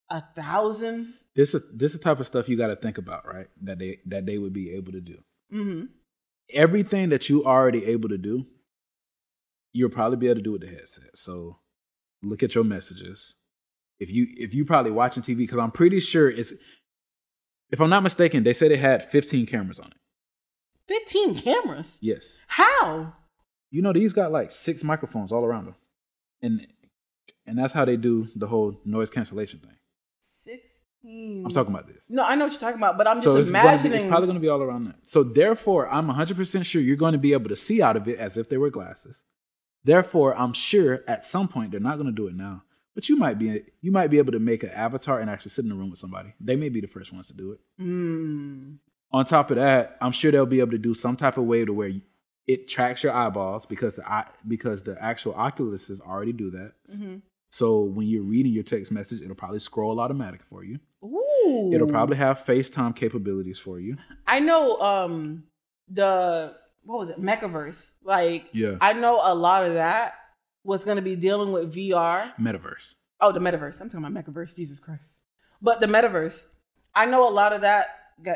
1,000. This is the type of stuff you got to think about, right? That they would be able to do. Mm-hmm. Everything that you already able to do, you'll probably be able to do with the headset. So look at your messages. If you probably watching TV, because I'm pretty sure it's, if I'm not mistaken, they said it had 15 cameras on it. 15 cameras? Yes. How? You know, these got like 6 microphones all around them. And that's how they do the whole noise cancellation thing. 16. I'm talking about this. No, I know what you're talking about, but I'm just imagining. It's probably going to be all around that. So therefore, I'm 100% sure you're going to be able to see out of it as if they were glasses. Therefore, I'm sure at some point, they're not going to do it now, but you might be able to make an avatar and actually sit in a room with somebody. They may be the first ones to do it. On top of that, I'm sure they'll be able to do some type of way to where it tracks your eyeballs, because the actual Oculuses already do that. Mm-hmm. So when you're reading your text message, it'll probably scroll automatic for you. Ooh. It'll probably have FaceTime capabilities for you. I know what was it? Mechaverse. Like, yeah. I know a lot of that was going to be dealing with VR. Metaverse. Oh, the metaverse. I'm talking about Mechaverse. Jesus Christ. But the metaverse. I know a lot of that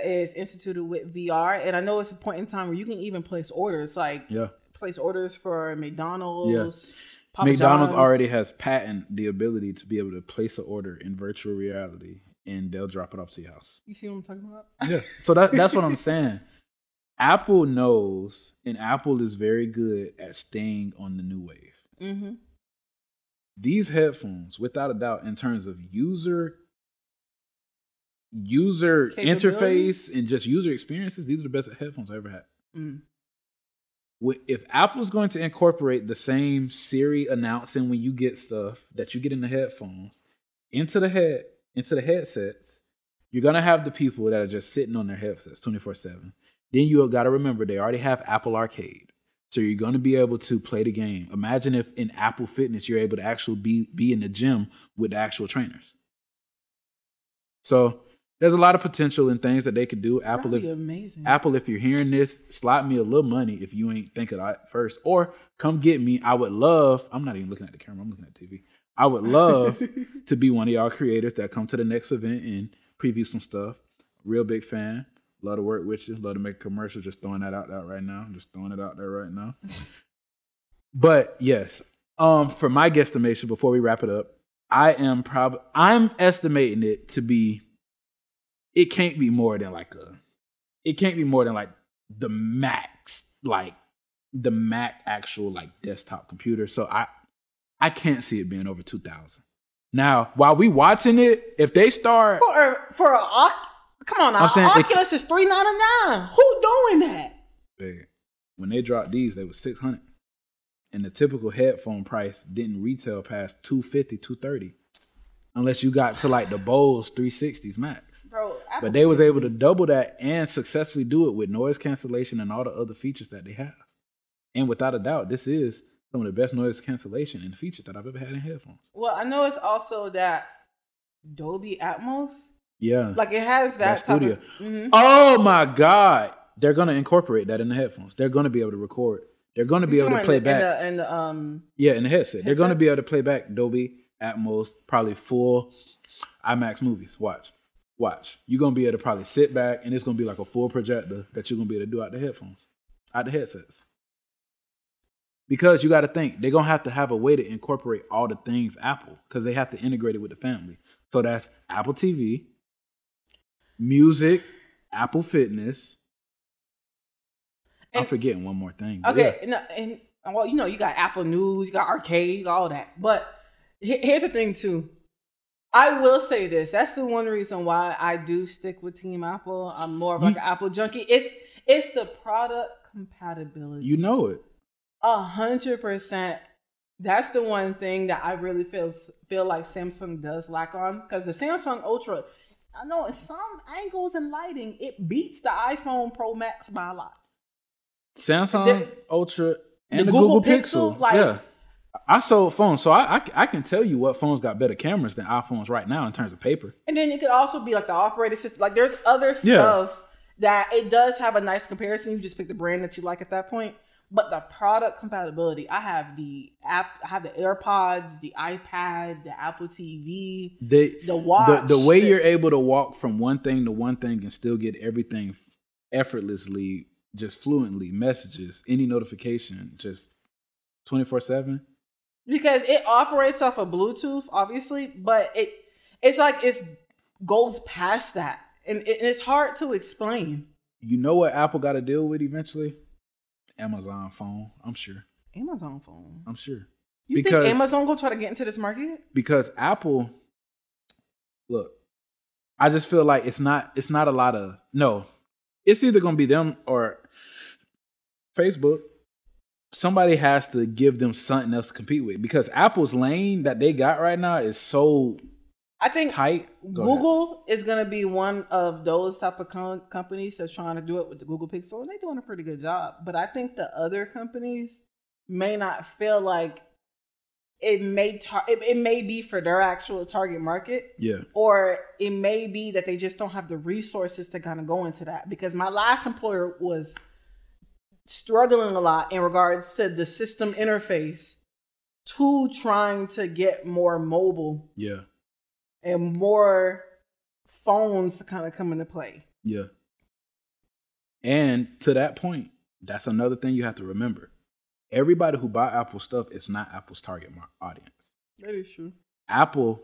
is instituted with VR, and I know it's a point in time where you can even place orders. Like, place orders for McDonald's. Yeah. McDonald's already has patented the ability to be able to place an order in virtual reality, and they'll drop it off to your house. You see what I'm talking about? Yeah. So that's what I'm saying. Apple knows, and Apple is very good at staying on the new wave. Mm-hmm. These headphones, without a doubt, in terms of user interface and just user experiences, these are the best headphones I ever had. Mm. If Apple's going to incorporate the same Siri announcing when you get stuff that you get in the headphones into the headsets, you're gonna have the people that are just sitting on their headsets 24/7. Then you got to remember they already have Apple Arcade, so you're gonna be able to play the game. Imagine if in Apple Fitness you're able to actually be in the gym with the actual trainers. So there's a lot of potential in things that they could do. Apple, if you're hearing this, slap me a little money if you ain't thinking of it first, or come get me. I would love. I'm not even looking at the camera. I'm looking at TV. I would love to be one of y'all creators that come to the next event and preview some stuff. Real big fan. Love to work with you. Love to make a commercial. Just throwing that out there right now. But yes, for my guesstimation, before we wrap it up, I'm estimating it to be. It can't be more than like the Mac actual like desktop computer. So I can't see it being over 2,000. Now, while we watching it, if they start for a come on now, Oculus is $399. Who doing that? When they dropped these, they was $600, and the typical headphone price didn't retail past $250, $230. Unless you got to like the Bose 360s Max. Bro, but they was able to double that and successfully do it with noise cancellation and all the other features that they have. And without a doubt, this is some of the best noise cancellation and features that I've ever had in headphones. Well, I know it's also that Dolby Atmos. Yeah. Like it has that studio. Oh my God. They're going to incorporate that in the headphones. They're going to be able to record. They're going to be able to play back. In the headset. They're going to be able to play back Dolby Atmos, probably full IMAX movies. Watch. You're going to be able to probably sit back, and it's going to be like a full projector that you're going to be able to do out the headphones, out the headsets. Because you got to think, they're going to have a way to incorporate all the things Apple, because they have to integrate it with the family. So that's Apple TV, music, Apple Fitness. I'm forgetting one more thing. Okay, yeah. Well, you got Apple News, you got Arcade, you got all that. But here's the thing, too. I will say this. That's the one reason why I do stick with Team Apple. I'm more of like an Apple junkie. It's the product compatibility. You know it. 100%. That's the one thing that I really feel like Samsung does lack on. Because the Samsung Ultra, I know in some angles and lighting, it beats the iPhone Pro Max by a lot. Samsung Ultra and the Google Pixel. Yeah. I sold phones, so I can tell you what phones got better cameras than iPhones right now in terms of paper. And then it could also be like the operating system. Like there's other stuff that it does have a nice comparison. You just pick the brand that you like at that point. But the product compatibility, I have the AirPods, the iPad, the Apple TV, the watch. The way you're able to walk from one thing to one thing and still get everything effortlessly, just fluently, messages, any notification, just 24/7. Because it operates off of Bluetooth, obviously, but it's like it goes past that. And it's hard to explain. You know what Apple got to deal with eventually? Amazon phone, I'm sure. Amazon phone? I'm sure. You think Amazon going to try to get into this market? Because Apple, look, I just feel like it's not a lot of, no. It's either going to be them or Facebook. Somebody has to give them something else to compete with, because Apple's lane that they got right now is so tight. Google is going to be one of those type of companies that's trying to do it with the Google Pixel, and they're doing a pretty good job. But I think the other companies may not feel like it may be for their actual target market. Yeah. Or it may be that they just don't have the resources to kind of go into that. Because my last employer was struggling a lot in regards to the system interface to trying to get more mobile. Yeah. And more phones to kind of come into play. Yeah. And to that point, that's another thing you have to remember. everybody who buy Apple stuff is not Apple's target audience. That is true. Apple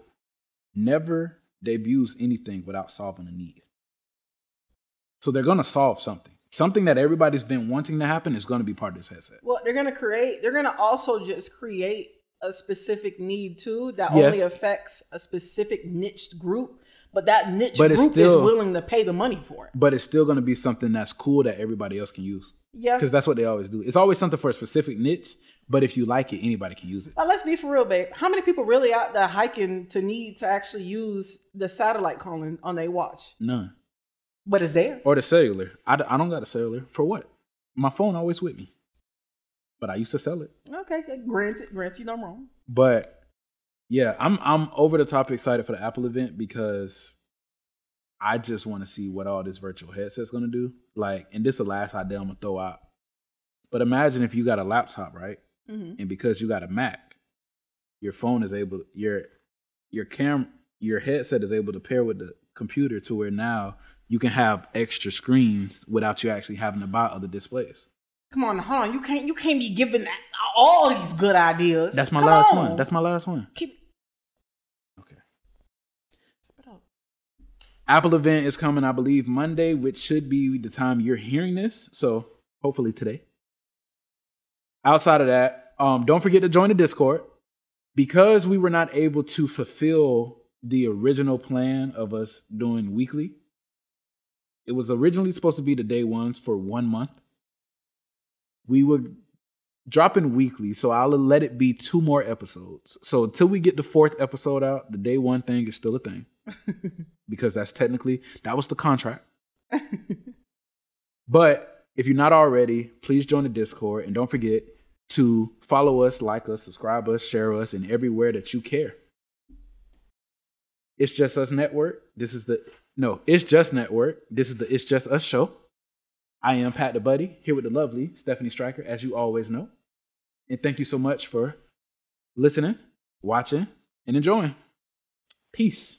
never debuts anything without solving a need. So they're going to solve something. Something that everybody's been wanting to happen is going to be part of this headset. Well, they're going to also just create a specific need too that only affects a specific niche group. But that niche group is willing to pay the money for it. But it's still going to be something that's cool that everybody else can use. Yeah. Because that's what they always do. It's always something for a specific niche. But if you like it, anybody can use it. Let's be for real, babe. How many people really out there hiking to need to actually use the satellite calling on their watch? None. But it's there. Or the cellular. I don't got a cellular. For what? My phone always with me. But I used to sell it. Okay, granted, you no wrong. But yeah, I'm over the top excited for the Apple event because I just want to see what all this virtual headset's gonna do. Like, and this is the last idea I'm gonna throw out. But imagine if you got a laptop, right? Mm-hmm. And because you got a Mac, your phone is able, your headset is able to pair with the computer to where now you can have extra screens without you actually having to buy other displays. Come on, hold on. You can't be giving that, all these good ideas. That's my last one. That's my last one. Okay. Apple event is coming, I believe, Monday, which should be the time you're hearing this. So hopefully today. Outside of that, don't forget to join the Discord. Because we were not able to fulfill the original plan of us doing weekly, it was originally supposed to be the day ones for 1 month. We were dropping weekly, so I'll let it be 2 more episodes. So until we get the 4th episode out, the day one thing is still a thing. Because that was the contract. But if you're not already, please join the Discord. And don't forget to follow us, like us, subscribe us, share us, and everywhere that you care. It's Just Us Network. It's Just Network. This is the It's Just Us show. I am Pat the Buddy, here with the lovely Stephanie Stryker, as you always know. And thank you so much for listening, watching, and enjoying. Peace.